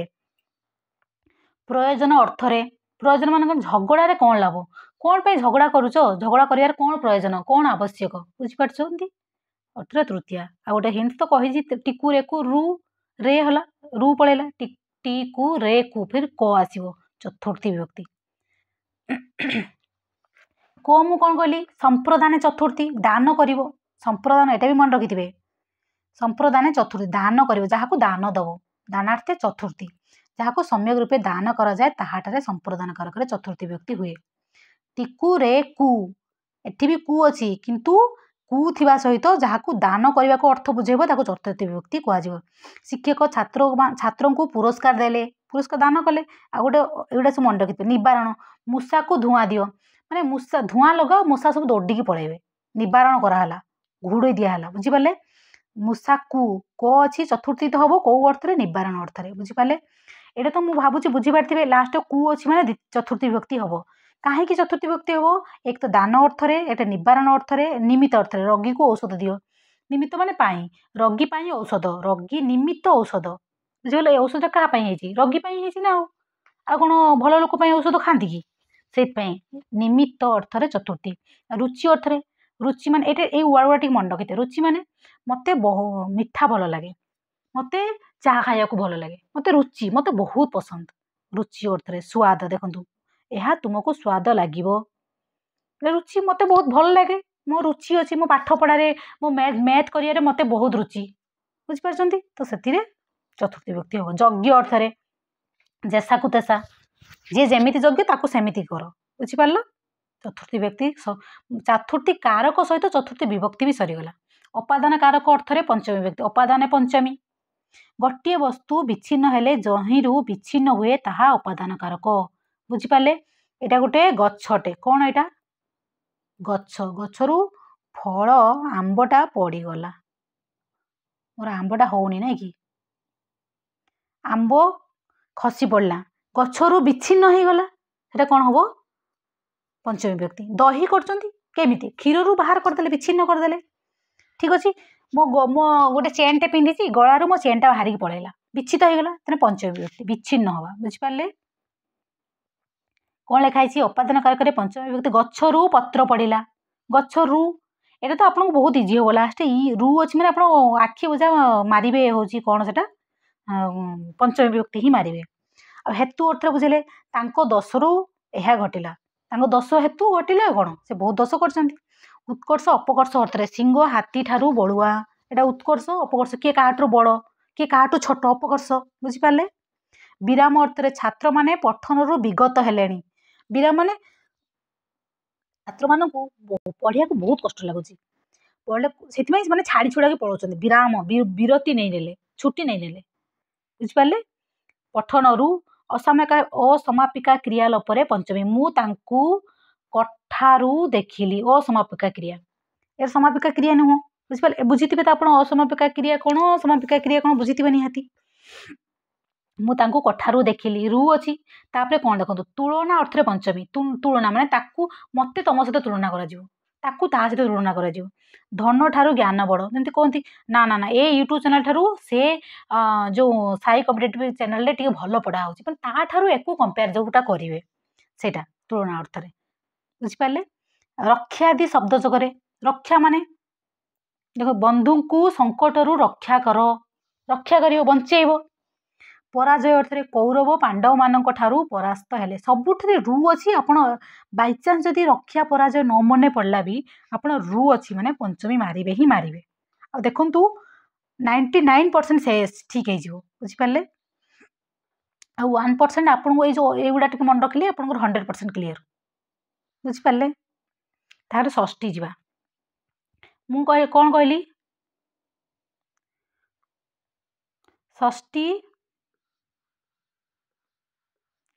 ପ୍ରୟୋଜନ ଅର୍ଥରେ ପ୍ରୟୋଜନ ମାନେ ଝଗଡ଼ାରେ କ'ଣ ଲାଭ କ'ଣ ପାଇଁ ଝଗଡ଼ା କରୁଛ ଝଗଡ଼ା କରିବାର କ'ଣ ପ୍ରୟୋଜନ କ'ଣ ଆବଶ୍ୟକ ବୁଝିପାରୁଛନ୍ତି ଅର୍ଥରେ ତୃତୀୟ ଆଉ ଗୋଟେ ହିଣ୍ଟ ତ କହିଛି ଟିକୁ ରେକୁ ରେ ହେଲା ରୁ ପଳେଇଲା ଟିକୁ ରେକୁ ଫିର କ ଆସିବ ଚତୁର୍ଥୀ ବିଭକ୍ତି ମୁଁ କ'ଣ କହିଲି ସମ୍ପ୍ରଦାନ ଚତୁର୍ଥୀ ଦାନ କରିବ ସମ୍ପ୍ରଦାନ ଏଇଟା ବି ମନେ ରଖିଥିବେ ସମ୍ପ୍ରଦାନ ଚତୁର୍ଥୀ ଦାନ କରିବ ଯାହାକୁ ଦାନ ଦେବ ଦାନାର୍ଥେ ଚତୁର୍ଥୀ ଯାହାକୁ ସମ୍ୟକ ରୂପେ ଦାନ କରାଯାଏ ତାହାଠାରେ ସମ୍ପ୍ରଦାନ କାରକରେ ଚତୁର୍ଥୀ ବିଭକ୍ତି ହୁଏ ଟିକୁ ରେ କୁ ଏଠି ବି କୁ ଅଛି କିନ୍ତୁ କୁ ଥିବା ସହିତ ଯାହାକୁ ଦାନ କରିବାକୁ ଅର୍ଥ ବୁଝେଇବ ତାକୁ ଚତୁର୍ଥୀ ବିଭକ୍ତି କୁହାଯିବ ଶିକ୍ଷକ ଛାତ୍ରଙ୍କୁ ପୁରସ୍କାର ଦେଲେ ପୁରସ୍କାର ଦାନ କଲେ ଆଉ ଗୋଟେ ଏଗୁଡ଼ା ସବୁ ମନେ ରଖିଥିବେ ନିବାରଣ ମୂଷାକୁ ଧୂଆଁ ଦିଅ ମାନେ ଧୂଆଁ ଲଗାଅ ମୂଷା ସବୁ ଦୌଡ଼ିକି ପଳେଇବେ ନିବାରଣ କରାହେଲା ଘୋଡ଼େଇ ଦିଆହେଲା ବୁଝିପାରିଲେ मूषाकु क अच्छी चतुर्थी तो हम कौ अर्थ निवारण अर्थ बुझिपारे। एटा तो मुझे भावुँ बुझीपारे लास्ट कु अच्छी मैंने चतुर्थी विभक्ति हम कहीं चतुर्थी विभक्ति हम एक तो दान अर्थ एक निवारण अर्थ निमित्त अर्थ रोगी को औषध दियो निमित्त माने पाई रोगी पाई औषध रोगी निमित्त औषध बुझे औषध क्या रोगी ना आ कौन भल लोक औषध खाती कि से निमित्त अर्थ चतुर्थी रुचि अर्थ रुचि मान ये वर्ड मन रखी रुचि माने मते मिठा भल लगे मते चाह खाया भल लगे मते रुचि मते बहुत पसंद रुचि अर्थ स्वाद देखु यह तुमको स्वाद लगे रुचि मते बहुत भल लगे मो रुचि अच्छी मो पाठ पढ़ारे मो मैथ करियर मते बहुत रुचि बुझिपार तो से चतुर्थी व्यक्ति हम यज्ञ अर्थ जैसा को तैसा जी जमी यज्ञ ताकू सेमिति कर बुझिपार चतुर्थी व्यक्ति चतुर्थी कारक सहित चतुर्थी विभक्ति भी सरीगला। अपादान कारक अर्थ पंचमी व्यक्ति अपादान पंचमी गोटे वस्तु विच्छिन्न हेले जहीरु विच्छिन्न हुए ताहा अपादान कारक बुझिपारे। एटा गोटे गछटे कौन एटा गछ गछरु फल आंबटा पड़गला मोर आंबटा होनी ना कि आंब खसी पड़ला गछरु विच्छिन्न हो गला सेटा कौन हम पंचमी व्यक्ति। दही करमी क्षीर बाहर करदे विच्छिन्न करदे ठीक अच्छे मो गोटे चेनटे पिंधि गलारू मो चेनटा बाहर पड़ेगा विच्छित हो गला तेना पंचमी व्यक्ति विच्छिन्न हवा बुझिपारे। कौन लिखाई अपादान कारक पंचमी व्यक्ति गछरु पत्र पड़ा गछरु एटा तो आपको बहुत इजी हम लास्ट रु अच्छी मैंने आप आखि बुझा मारे हूँ कौन से पंचमी व्यक्ति ही मारे आ हेतु अर्थ बुझे दशरु यह घटला दश हेतु घटिले कौन से बहुत दश कर उत्कर्ष अपकर्ष अर्थ सिंह हाथी ठारू बड़ुआ एटा उत्कर्ष अपकर्ष किए काटू बड़ किए काटू छोट अपकर्ष बुझिपारे। विराम अर्थ छात्र माने पठन विगत हेले विराम माने छात्र मान पढ़िया को बहुत कष्ट लगुच पढ़ले से छाड़ी छुड़ा के पढ़ाऊँ विराम विरति नहीं नेले छुट्टी नहीं नेले बुझिपारे। पठन असमापिका क्रिया लोपरे पंचमी मुझे कठारू देखिली असमापिका क्रिया यार समापिका क्रिया नुह बुझिपारे बुझी तो आप असमापिका क्रिया कौन समापिका क्रिया कौन बुझी निहाती मुझे कठारू देखिली रु अच्छी तापर कौन देखो तुलना अर्थ पंचमी तुलना माने ताकू मते तुम सहित तुलना करा सहित तुलना करा धन ठारू ज्ञान बड़ जमी कहती ना ना ना ए यूट्यूब चैनल ठारू से जो साई कॉम्पिटिटिव चैनल टे भल पढ़ा हो एको कंपेयर जोटा करेंगे सेटा तुलना अर्थ बुझिपारे। रक्षादि शब्द जगह रक्षा माने देखो बंधु को संकटरू रक्षा कर बंचेब। पराजय अर्थ कौरव पांडव मान परास्त हेले सबुठ रु अच्छी आप बाईचान्स जदि रक्षा पराजय न मन पड़ला भी आप रु अच्छी माने पंचमी मारे ही मारे आ देखु 99% से ठीक है बुझिपारे आ 1% आपको ये गुड़ा टे मन रखिले आप 100% क्लीयर बुझिपारे। तार षष्ठी जावा मु कौन कहली षष्ठी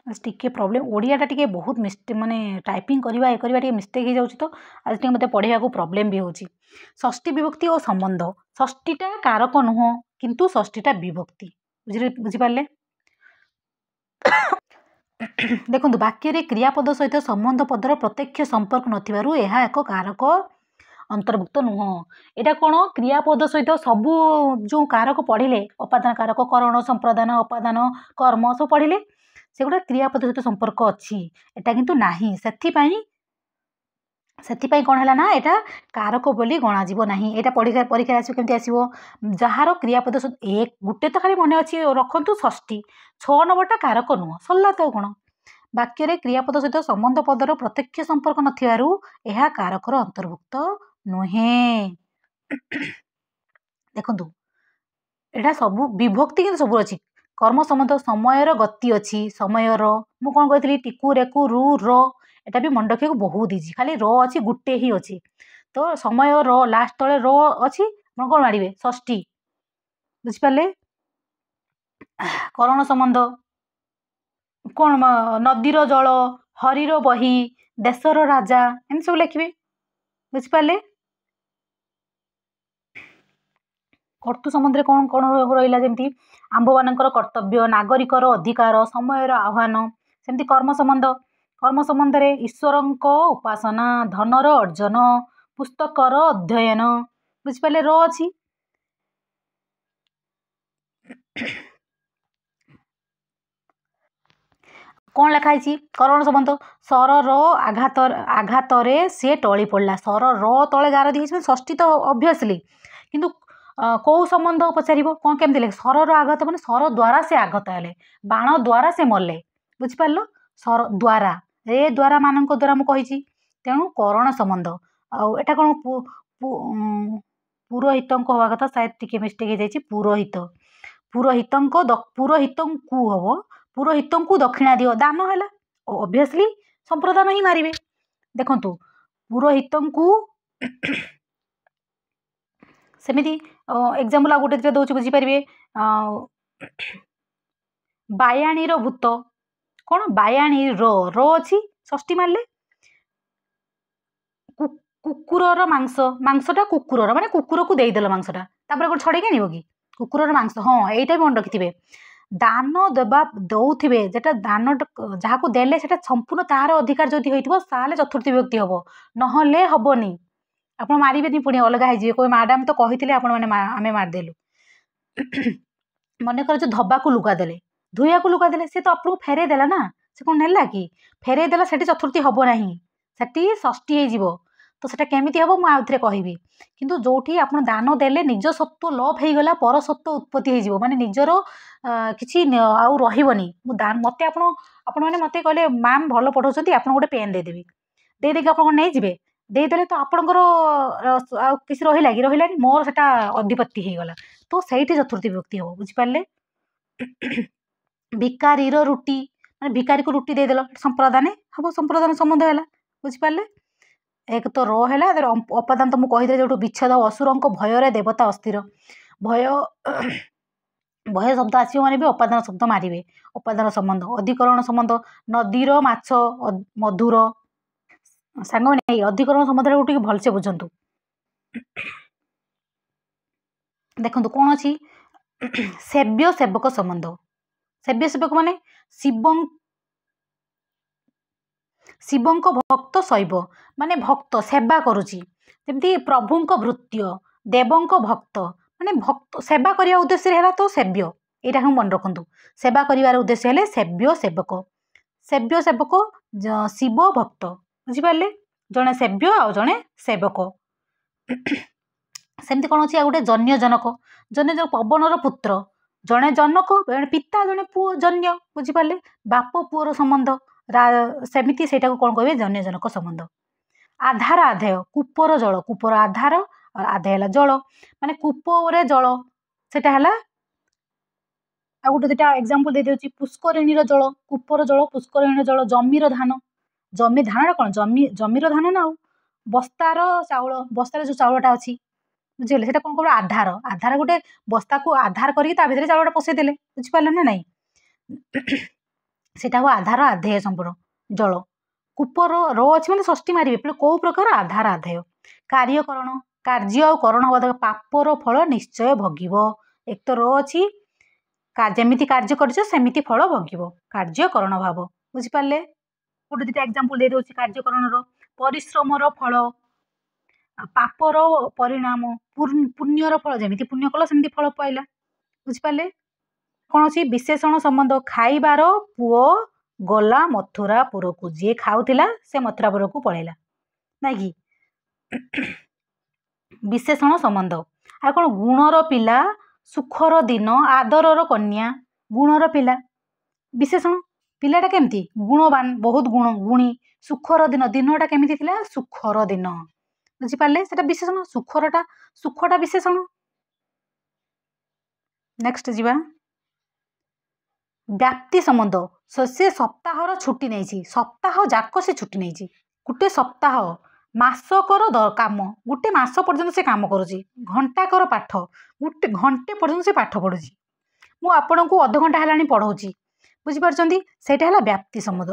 टी प्रॉब्लम ओडियाटा टी बहुत मिस्टेक माने टाइपिंग करवा ये करवा मिस्टेक हो जाऊँ तो आज टी मत पढ़ाया को प्रॉब्लम भी होची। षष्ठी विभक्ति और संबंध षष्ठीटा कारक नुह किंतु षष्ठीटा विभक्ति बुझिपारे। देखो वाक्य क्रियापद सहित संबंध पदर प्रत्यक्ष संपर्क नथिबारु यह एक कारक अंतर्भुक्त नुह। यहाँ कौन क्रियापद सहित सबू जो कारक पढ़िले अपादान कारक करण संप्रदान अपादान कर्म सब पढ़िले से गुड़ा क्रियापद सहित संपर्क अच्छी एटा किंतु नाही से कौन है ना यहाँ कारक बोली गणाजीव ना यहाँ परीक्षा आसमि आसो जार क्रियापद एक गोटे तो खाली मन अच्छी रखु षष्ठी 6 नंबरटा कारक नुह सरला तो कौन वाक्य क्रियापद सहित संबंध पदर प्रत्यक्ष संपर्क नथिबारु यह कारकर अंतर्भुक्त नुहे। देखु एटा सबू विभक्ति कि सबू अच्छी कर्म संबंध समय गति अच्छी समय मु कौन कही टिकू रेकू रु र एटा भी मन रखा बहुत इजी खाली र अच्छी गोटे ही अच्छी तो समय लास्ट तले र अच्छी कौन मारे षष्ठी बुझिपारे। करण संबंध कौन नदीर जल हरीर बही देशर राजा एम सब लिखे बुझिपारे। କର୍ତ୍ତୃ ସମ୍ବନ୍ଧରେ କ'ଣ କ'ଣ ରହିଲା, ଯେମିତି ଆମ୍ଭମାନଙ୍କର କର୍ତ୍ତବ୍ୟ, ନାଗରିକର ଅଧିକାର, ସମୟର ଆହ୍ୱାନ। ସେମିତି କର୍ମ ସମ୍ବନ୍ଧ, କର୍ମ ସମ୍ବନ୍ଧରେ ଈଶ୍ୱରଙ୍କ ଉପାସନା, ଧନର ଅର୍ଜନ, ପୁସ୍ତକର ଅଧ୍ୟୟନ। ବୁଝିପାରିଲେ? ର ଅଛି। କ'ଣ ଲେଖା ହେଇଛି? କରଣ ସମ୍ବନ୍ଧ, ସରର ଆଘାତରେ ସେ ଟଳି ପଡ଼ିଲା। ସର ର ତଳେ ଗାର ଦିଆହେଇଛି ମାନେ ଷଷ୍ଠୀ ତ ଅବଭିୟସଲି, କିନ୍ତୁ କେଉଁ ସମ୍ବନ୍ଧ ପଚାରିବ, କ'ଣ କେମିତି ଲେଖେ? ସରର ଆଘାତ ମାନେ ସର ଦ୍ୱାରା ସେ ଆଘାତ ହେଲେ, ବାଣ ଦ୍ୱାରା ସେ ମଲେ। ବୁଝିପାରିଲ? ସର ଦ୍ୱାରା, ଏ ଦ୍ୱାରା ମାନଙ୍କ ଦ୍ୱାରା ମୁଁ କହିଛି, ତେଣୁ କରଣ ସମ୍ବନ୍ଧ। ଆଉ ଏଟା କ'ଣ ପୁରୋହିତଙ୍କ ହବା କଥା, ସାୟଦ ଟିକେ ମିଷ୍ଟେକ୍ ହେଇଯାଇଛି। ପୁରୋହିତଙ୍କୁ ହବ, ପୁରୋହିତଙ୍କୁ ଦକ୍ଷିଣା ଦିଅ, ଦାନ ହେଲା, ଅବଭିୟସଲି ସମ୍ପ୍ରଦାନ ହିଁ ମାରିବେ। ଦେଖନ୍ତୁ ପୁରୋହିତଙ୍କୁ ସେମିତି ଏକ୍ଜାମ୍ପଲ ଆଉ ଗୋଟେ ଦେଉଛି, ବୁଝିପାରିବେ? ବାୟାଣୀର ଭୂତ, କ'ଣ? ବାୟାଣୀ ର ଅଛି, ଷଷ୍ଠୀ ମାରିଲେ। କୁକୁରର ମାଂସଟା କୁକୁରର, ମାନେ କୁକୁରକୁ ଦେଇଦେଲ ମାଂସଟା, ତାପରେ ଗୋଟେ ଛଡ଼େଇକି ଆଣିବ କି? କୁକୁରର ମାଂସ, ହଁ ଏଇଟା ବି ମନେ ରଖିଥିବେ। ଦାନ ଦଉଥିବେ, ଯେଟା ଦାନ ଯାହାକୁ ଦେଲେ ସେଟା ସମ୍ପୂର୍ଣ୍ଣ ତାହାର ଅଧିକାର ଯଦି ହେଇଥିବ ତାହେଲେ ଚତୁର୍ଥୀ ବିଭକ୍ତି ହବ, ନହେଲେ ହବନି। ଆପଣ ମାରିବେନି, ପୁଣି ଅଲଗା ହେଇଯିବେ, କହିବେ ମ୍ୟାଡାମ ତ କହିଥିଲେ ଆପଣମାନେ ଆମେ ମାରିଦେଲୁ। ମନେକର ଯୋଉ ଧବାକୁ ଲୁଗା ଦେଲେ, ଧୋଇବାକୁ ଲୁଗା ଦେଲେ, ସେ ତ ଆପଣଙ୍କୁ ଫେରେଇ ଦେଲା ନା, ସେ କ'ଣ ନେଲା କି? ଫେରେଇ ଦେଲା, ସେଠି ଚତୁର୍ଥୀ ହବ ନାହିଁ, ସେଠି ଷଷ୍ଠୀ ହେଇଯିବ। ତ ସେଟା କେମିତି ହବ ମୁଁ ଆଉଥରେ କହିବି। କିନ୍ତୁ ଯୋଉଠି ଆପଣ ଦାନ ଦେଲେ ନିଜ ସତ୍ତ୍ୱ ଲୋପ ହେଇଗଲା, ପର ସତ୍ତ୍ୱ ଉତ୍ପତ୍ତି ହେଇଯିବ, ମାନେ ନିଜର କିଛି ଆଉ ରହିବନି। ମତେ ଆପଣମାନେ ମତେ କହିଲେ ମ୍ୟାମ୍ ଭଲ ପଢ଼ଉଛନ୍ତି, ଆପଣ ଗୋଟେ ପେନ୍ ଦେଇଦେବି, ଦେଇଦେଇକି ଆପଣ କ'ଣ ନେଇଯିବେ? ଦେଇଦେଲେ ତ ଆପଣଙ୍କର ଆଉ କିଛି ରହିଲାନି, ମୋର ସେଟା ଅଧିପତ୍ତି ହେଇଗଲା, ତ ସେଇଠି ଚତୁର୍ଥୀ ବିଭକ୍ତି ହବ। ବୁଝିପାରିଲେ? ଭିକାରୀର ରୁଟି, ମାନେ ଭିକାରୀକୁ ରୁଟି ଦେଇଦେଲ, ସମ୍ପ୍ରଦାନ ହବ, ସମ୍ପ୍ରଦାନ ସମ୍ବନ୍ଧ ହେଲା। ବୁଝିପାରିଲେ? ଏକ ତ ର ହେଲା, ଅପାଦାନ ତ ମୁଁ କହିଦେଲି, ଯୋଉଠୁ ବିଚ୍ଛେଦ, ଅସୁରଙ୍କ ଭୟରେ ଦେବତା ଅସ୍ଥିର। ଭୟ ଶବ୍ଦ ଆସିବ ମାନେ ବି ଅପାଦାନ ଶବ୍ଦ ମାରିବେ। ଅପାଦାନ ସମ୍ବନ୍ଧ, ଅଧିକରଣ ସମ୍ବନ୍ଧ, ନଦୀର ମାଛ ମଧୁର। ସାଙ୍ଗମାନେ ଏଇ ଅଧିକରଣ ସମ୍ବନ୍ଧରେ ଟିକେ ଭଲସେ ବୁଝନ୍ତୁ। ଦେଖନ୍ତୁ କ'ଣ ଅଛି? ସେବ୍ୟ ସେବକ ସମ୍ବନ୍ଧ। ସେବ୍ୟ ସେବକ ମାନେ ଶିବଙ୍କ ଭକ୍ତ ଶୈବ, ମାନେ ଭକ୍ତ ସେବା କରୁଛି, ଯେମିତି ପ୍ରଭୁଙ୍କ ଭୃତ୍ୟ, ଦେବଙ୍କ ଭକ୍ତ, ମାନେ ଭକ୍ତ ସେବା କରିବା ଉଦ୍ଦେଶ୍ୟରେ ହେଲା ତ ସେବ୍ୟ। ଏଇଟା ହିଁ ମନେ ରଖନ୍ତୁ, ସେବା କରିବାର ଉଦ୍ଦେଶ୍ୟ ହେଲେ ସେବ୍ୟ ସେବକ। ସେବ୍ୟ ସେବକ ଶିବ ଭକ୍ତ। ବୁଝିପାରିଲେ? ଜଣେ ସେବ୍ୟ ଆଉ ଜଣେ ସେବକ। ସେମିତି କ'ଣ ଅଛି? ଆଉ ଗୋଟେ ଜନ୍ୟଜନକ, ପବନର ପୁତ୍ର, ଜଣେ ଜନକ, ଜଣେ ପିତା, ଜଣେ ପୁଅ, ଜନ୍ୟ। ବୁଝିପାରିଲେ? ବାପ ପୁଅର ସମ୍ବନ୍ଧ, ସେମିତି ସେଇଟାକୁ କ'ଣ କହିବେ? ଜନ୍ୟଜନକ ସମ୍ବନ୍ଧ। ଆଧାର ଆଧେୟ, କୂପର ଜଳ, କୂପର ଆଧାର, ଆଧେୟ ହେଲା ଜଳ, ମାନେ କୂପରେ ଜଳ, ସେଟା ହେଲା। ଆଉ ଗୋଟେ ଦୁଇଟା ଏକ୍ଜାମ୍ପଲ ଦେଇଦେଉଛି, ପୁଷ୍କରିଣୀର ଜଳ, କୂପର ଜଳ, ପୁଷ୍କରିଣୀର ଜଳ। ଜମିର ଧାନ, ଜମି ଧାନଟା କ'ଣ? ଜମିର ଧାନ ନା, ଆଉ ବସ୍ତାର ଚାଉଳ, ବସ୍ତାରେ ଯୋଉ ଚାଉଳଟା ଅଛି, ବୁଝିଗଲେ? ସେଟା କ'ଣ କହିବ? ଆଧାର ଗୋଟେ ବସ୍ତାକୁ ଆଧାର କରିକି ତା ଭିତରେ ଚାଉଳଟା ପଶେଇ ଦେଲେ। ବୁଝିପାରିଲେ ନା ନାଇଁ? ସେଟା ହବ ଆଧାର ଆଧେୟ ସମ୍ପୂର୍ଣ୍ଣ ଜଳ। କୂପର ର ଅଛି ମାନେ ଷଷ୍ଠୀ ମାରିବେ, କୋଉ ପ୍ରକାର? ଆଧାର ଆଧେୟ। କାର୍ଯ୍ୟକରଣ, କାର୍ଯ୍ୟ ଆଉ କରଣ ହବା ଦରକାର। ପାପର ଫଳ ନିଶ୍ଚୟ ଭୋଗିବ। ଏକ ତ ର ଅଛି, ଯେମିତି କାର୍ଯ୍ୟ କରିଛ ସେମିତି ଫଳ ଭୋଗିବ, କାର୍ଯ୍ୟକରଣ ଭାବ। ବୁଝିପାରିଲେ? ଗୋଟେ ଦୁଇଟା ଏକ୍ଜାମ୍ପଲ ଦେଇଦେଉଛି କାର୍ଯ୍ୟକରଣର। ପରିଶ୍ରମର ଫଳ, ପାପର ପରିଣାମ, ପୁଣ୍ୟର ଫଳ, ଯେମିତି ପୁଣ୍ୟ କଲ ସେମିତି ଫଳ ପାଇଲା। ବୁଝିପାରିଲେ? କ'ଣ ଅଛି? ବିଶେଷଣ ସମ୍ବନ୍ଧ, ଖାଇବାର ପୁଅ ଗଲା ମଥୁରାପୁରକୁ, ଯିଏ ଖାଉଥିଲା ସେ ମଥୁରାପୁରକୁ ପଳେଇଲା, ନାଇଁ କି? ବିଶେଷଣ ସମ୍ବନ୍ଧ। ଆଉ କ'ଣ? ଗୁଣର ପିଲା, ସୁଖର ଦିନ, ଆଦରର କନ୍ୟା, ଗୁଣର ପିଲା। ବିଶେଷଣ, ପିଲାଟା କେମିତି? ଗୁଣବାନ, ବହୁତ ଗୁଣୀ। ସୁଖର ଦିନ, ଦିନଟା କେମିତି ଥିଲା? ସୁଖର ଦିନ। ବୁଝିପାରିଲେ? ସେଟା ବିଶେଷଣ, ସୁଖଟା ବିଶେଷଣ। ନେକ୍ସଟ ଯିବା, ବ୍ୟାପ୍ତି ସମ୍ବନ୍ଧ। ସେ ସପ୍ତାହର ଛୁଟି ନେଇଛି, ସପ୍ତାହ ଯାକ ସେ ଛୁଟି ନେଇଛି। ଗୋଟେ ସପ୍ତାହ, ମାସକର କାମ, ଗୋଟେ ମାସ ପର୍ଯ୍ୟନ୍ତ ସେ କାମ କରୁଛି। ଘଣ୍ଟାକର ପାଠ, ଗୋଟେ ଘଣ୍ଟେ ପର୍ଯ୍ୟନ୍ତ ସେ ପାଠ ପଢୁଛି। ମୁଁ ଆପଣଙ୍କୁ ଅଧଘଣ୍ଟା ହେଲାଣି ପଢଉଛି। ବୁଝିପାରୁଛନ୍ତି? ସେଇଟା ହେଲା ବ୍ୟାପ୍ତି ସମ୍ବନ୍ଧ।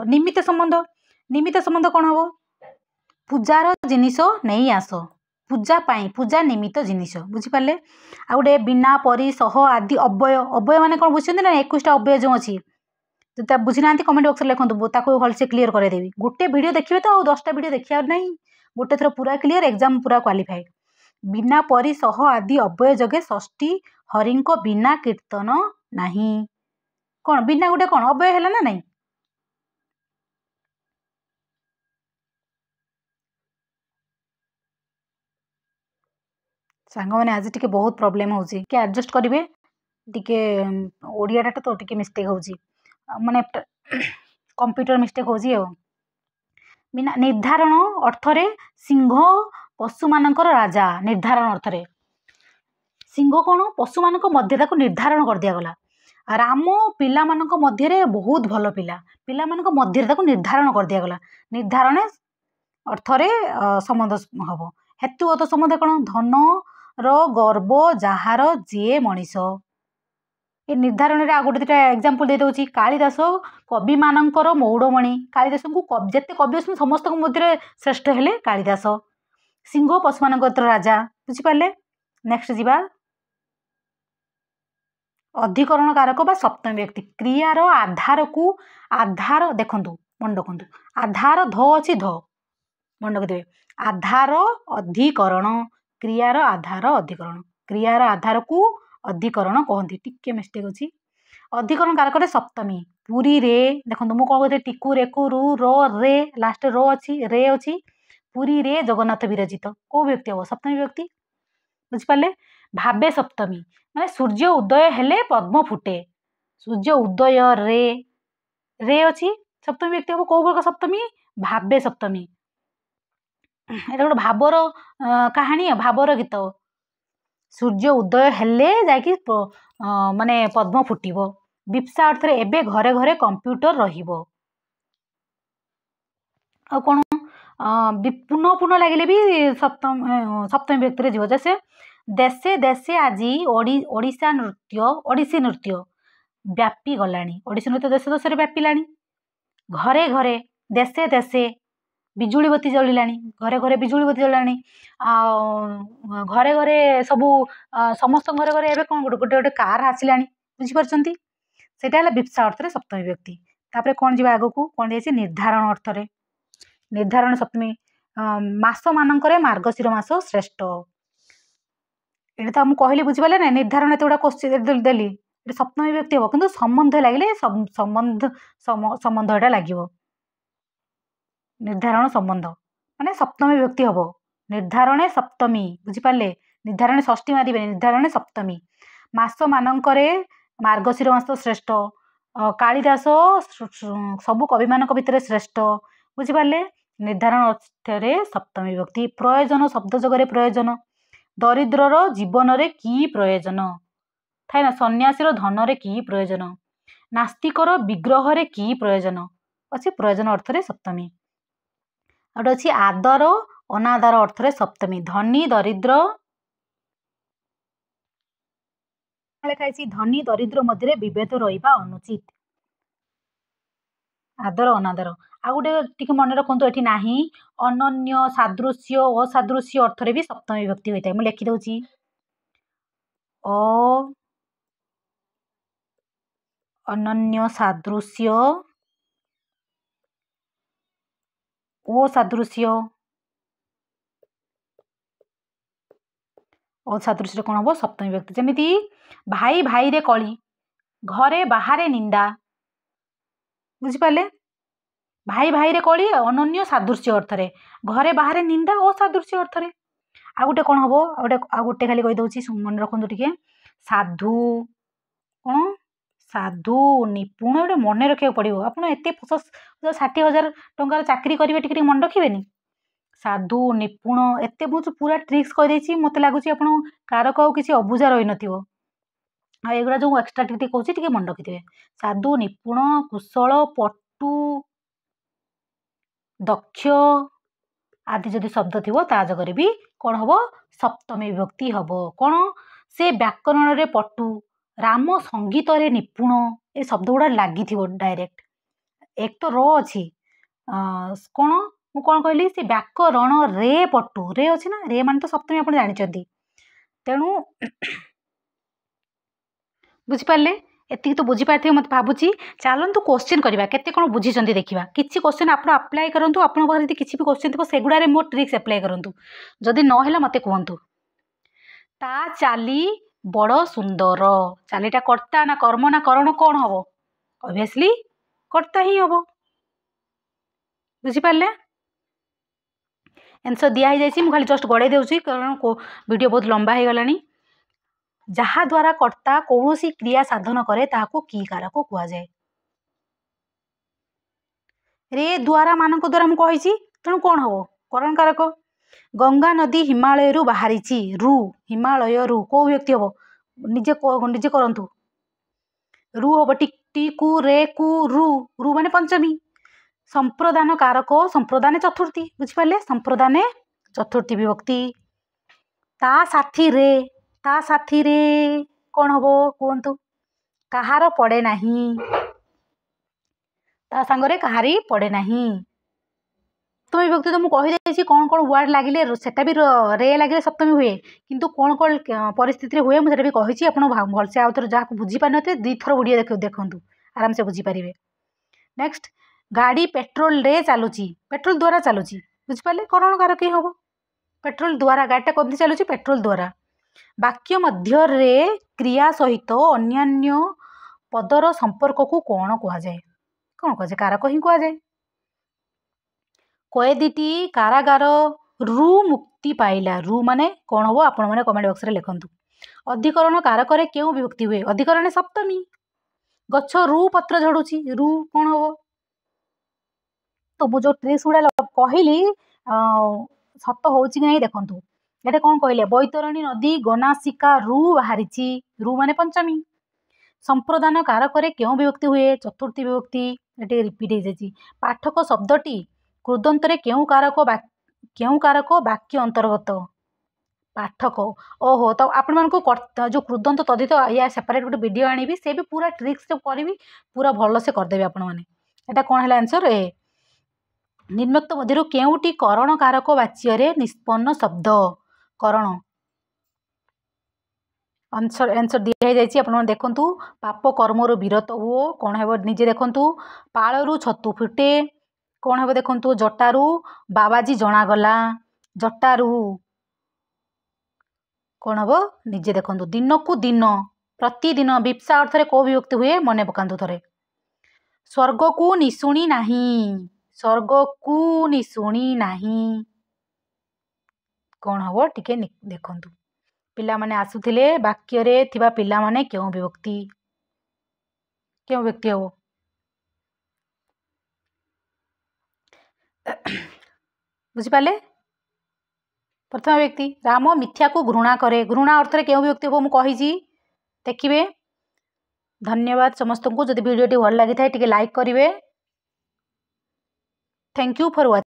ନିମିତ୍ତ ସମ୍ବନ୍ଧ, କ'ଣ ହବ? ପୂଜାର ଜିନିଷ ନେଇ ଆସ, पूजा पाई पूजा निमित्त जिनिस बुझिपारे। आ गोटे बिना परी सह आदि अव्यय अव्यय माने कौन बुझे ना 21टा अव्यय जो अच्छी जो बुझी ना कमेंट बॉक्स लिखुँ ताको भलसे क्लीयर करदेवी। गोटे वीडियो देखिए तो और 10टा वीडियो देखिए ना गोटे थर पूरा क्लीयर एग्जाम पूरा क्वालिफाए। बिना परी सह आदि अव्यय जगे षष्ठी हरिंक बिना कीर्तन नहीं कौन बिना गोटे कौन अव्यय है ना नहीं। सांग मैंने आज टी बहुत प्रोब्लेम हो एडजस्ट करेंगे टी ओडिया डाटा तो टी मिस्टेक हो माने कंप्यूटर मिस्टेक हो बिना निर्धारण अर्थरे सिंह पशु मानकर राजा निर्धारण अर्थरे सिंह कौन पशु मान मध्य निर्धारण कर दिगला। राम पिला मानक मध्य बहुत भल पिला पिला मानक मध्य निर्धारण कर दिगला। निर्धारण अर्थरे संबंध हम हेतुगत संबंध कौन धन रो गर्व जार जे मनीष ये निर्धारण आ गोटे दुटा एग्जांपल दे दउची। कालिदास कवि मानकर मौड़मणि कालिदास को जिते कवि अच्छे समस्त मध्य श्रेष्ठ हेले कालिदास। सिंह पशु मान राजा बुझिपारे। नेक्स्ट जीवा अधिकरण कारक बा सप्तमी व्यक्ति क्रियार आधार को आधार देखु मन रखु आधार ध अच्छी ध मन रखिदे आधार अधिकरण क्रियार आधार अधिकरण क्रियार आधार को अधिकरण कहती टिके मिस्टेक अच्छी। अधिकरण कारक सप्तमी पुरी रे देखो मुझे कौन कहते टिकु रेकु रु रे लास्ट रो अच्छी रे अच्छी पुरी रे जगन्नाथ विराजित कौ व्यक्ति हम सप्तमी व्यक्ति बुझिपारे। भावे सप्तमी माने सूर्य उदय हेले पद्म फुटे सूर्य उदय रे रे अच्छी सप्तमी व्यक्ति हम कौ प्रकार सप्तमी भावे सप्तमी एटा गोटे भावर कहानी भावर गीत सूर्य उदय हेले जाकि माने पद्म फुटिबो। विप्सा अर्थ एबे घरे घरे कंप्यूटर रहिबो आ कौन पुनः पुनः लगे भी सप्तमी व्यक्ति जीव जैसे देशे देशे आज ओडिशा नृत्य ओडिसी नृत्य व्यापी गलानी ओडिसी नृत्य देश देश में व्यापिला घरे घरे देशे देशे बिजुली बत्ती जलिलानी घरे घरे बिजुली बत्ती जलिलानी घरे घरे सबू समस्त घरे घरे एबे कौन गोटे गोटे गोटे कार आसिलानी बुझीपारछंती सेटा है विप्सा अर्थ सप्तमी व्यक्ति। तापर कौन जी आग को कौन दिए निर्धारण अर्थरे निर्धारण सप्तमी मास मानकर मार्गशीर मास श्रेष्ठ ये तो मुझे कहली बुझीपारे ना निर्धारण एत गुड़ा क्वेश्चन देली सप्तमी व्यक्ति हम कि संबंध लगे संबंध संबंध एटा लगे निर्धारण संबंध माने सप्तमी व्यक्ति हम निर्धारण सप्तमी बुझीपारे निर्धारण षष्ठी मारे निर्धारण सप्तमी मास मानकरे मार्गशीर मास श्रेष्ठ कालिदास सबु कवि मान भितर श्रेष्ठ बुझीपारे। निर्धारण अर्थरे सप्तमी व्यक्ति प्रयोजन शब्द जगह प्रयोजन दरिद्रर जीवन रे की प्रयोजन थाए ना सन्यासीर धन रे की प्रयोजन नास्तिकर विग्रह रे की प्रयोजन अच्छे प्रयोजन अर्थरे सप्तमी। गोटे अच्छी आदर अनादर अर्थरे सप्तमी धनी दरिद्र लिखाई धनी दरिद्र मध्य विभेद रहा अनुचित आदर अनादर आ गोटे टिके मन रखु ये ना अनन्य सादृश्य असादृश्य अर्थरे भी सप्तमी विभक्ति होता है मुझे लिखिदे अनन्य सादृश्य असादृश्य असादृश्य कौन हम सप्तमी व्यक्ति जमीती भाई भाई रे कली घरे बाहर निंदा बुझिपारे भाई भाई रे कली अनन्य सादृश्य अर्थरे घरे बाहर निंदा असादृश्य अर्थरे आ गोटे कौन हम आ गोटे खाली कहीदे मन रखु टे साधु कौन साधु निपुण गोटे मन रखा पड़ो आप एत 60,000 टंकार चाकरी करेंगे टिके मन रखिए साधु निपुण एत मुझे पूरा ट्रिक्स कहीदे मत लगुच आप कारक आ कि अबुझा रही नगुड़ा जो एक्सट्रा टिके कौच टे मन रखिथे साधु निपुण कुशल पटु दक्ष आदि जदि शब्द थी ता जगह भी कौन हम सप्तमी विभक्ति हम कौन से व्याकरण रे पटु राम संगीत रे निपुण ये शब्द गुड़ा लगी डायरेक्ट एक तो रो अच्छी कौन ମୁଁ କ'ଣ କହିଲି ସେ ବ୍ୟାକରଣ ରେ ପଟୁ ରେ ଅଛି ନା ରେ ମାନେ ତ ସପ୍ତମୀ ଆପଣ ଜାଣିଛନ୍ତି ତେଣୁ ବୁଝିପାରିଲେ ଏତିକି ତ ବୁଝିପାରିଥିବେ ମୋତେ ଭାବୁଛି ଚାଲନ୍ତୁ କ୍ୱେଶ୍ଚିନ୍ କରିବା କେତେ କ'ଣ ବୁଝିଛନ୍ତି ଦେଖିବା କିଛି କ୍ୱେଶ୍ଚିନ୍ ଆପଣ ଆପ୍ଲାଏ କରନ୍ତୁ ଆପଣଙ୍କ ପାଖରେ ଯଦି କିଛି ବି କ୍ୱେଶ୍ଚିନ୍ ଥିବ ସେଗୁଡ଼ାରେ ମୋ ଟ୍ରିକ୍ସ ଆପ୍ଲାଏ କରନ୍ତୁ ଯଦି ନ ହେଲା ମୋତେ କୁହନ୍ତୁ ତା ଚାଲି ବଡ଼ ସୁନ୍ଦର ଚାଲିଟା କର୍ତ୍ତା ନା କର୍ମ ନା କରଣ କ'ଣ ହବ ଅବଭିୟସଲି କର୍ତ୍ତା ହିଁ ହବ ବୁଝିପାରିଲେ आंसर दिया जाइए मुझे खाली जस्ट गड़े दूसरी कारण वीडियो बहुत लंबा हो गलानी जहा द्वारा कर्ता कौन सी क्रिया साधन करे ताको की कारक कहुए रे द्वारा मान द्वारा मुझे तेणु कौन हम करण कारक गंगा नदी हिमालय रु बाहरी रु हिमालय रु कौ व्यक्ति हम निजे निजे करंतु रु हम टी कु रे कु रु रु माने पंचमी संप्रदान कारक संप्रदान चतुर्थी बुझिपारे संप्रदान चतुर्थी विभक्ति ता साथी रे कौन हम कहतु कहार पड़े नहीं ता सांगरे कहारी पड़े नहीं सप्तमी विभक्ति तो मुझे कौन कौन वर्ड लगे सेटा भी रे लगे सप्तमी हुए किंतु कौन कौन परिस्थिति हुए मुझे भी कही आप भलसे आउ थे जहाँ बुझीपार थे दी थर वीडियो देखूँ आराम से बुझीपारे नेक्स्ट गाड़ी पेट्रोल रे चलुची पेट्रोल द्वारा चलुची बुझिपारे करण कारक हम पेट्रोल द्वारा गाड़ीटा कमी चलुची पेट्रोल द्वारा वाक्य मध्य रे क्रिया सहित अन्यान्य पदर संपर्क को कौन कहुए कौन कहुए कारक ही कहुए कैदीटी कारागार रु मुक्ति पाइला रु माने कौन हम आपण मैंने कमेंट बॉक्स रे लिखंतु अधिकरण कारक रे क्यों विभक्ति हुए अधिकरण सप्तमी गछ रु पत्र झड़ुची रु कौन हम तो मुझे जो ट्रिक्स गुड़ा कहली सत हो नहीं देखूँ ये कौन कहले बैतरणी नदी गनासिका रु बाहरी रु माने पंचमी संप्रदान कारक क्यों विभक्ति हुए चतुर्थी विभक्ति ये रिपीट हो जाए पाठक शब्दटी कृदंत क्यों कारक वाक्य अंतर्गत पाठक ओहो तो आपण मानक जो कृदंत तदित या सेपरेट गोटे वीडियो आनी से भी पूरा ट्रिक्स करी पूरा भल से करदेवी आपण मैंने यहाँ कौन है आंसर ए निम्नोक्त मध्य केउटी करण कारक वाच्य निष्पन्न शब्द करण आंसर दिया जाइए आप देखु पाप कर्मरु विरत हुओ कौन है निजे देखु पालू छतु फुटे कौन है देखु जटारू बाबाजी जनागला जटारू कौन हम निजे देखु दिन को दिन प्रतिदिन विप्सा अर्थ कौ विभक्ति हुए मन पकातु थे स्वर्ग को निशुणी नहीं स्वर्ग को निशुणी नहीं कौन हम टिके देखु पिला माने आसुथिले वाक्य रे थिबा पिला माने क्यों विभक्ति हम बुझिपाले प्रथम व्यक्ति राम मिथ्या को घृणा करे घृणा अर्थ रे क्यों विभक्ति हम मुझे देखिए धन्यवाद समस्त को जदि वीडियो भल लगी था टिके लाइक करेंगे थैंक यू फॉर वाचिंग।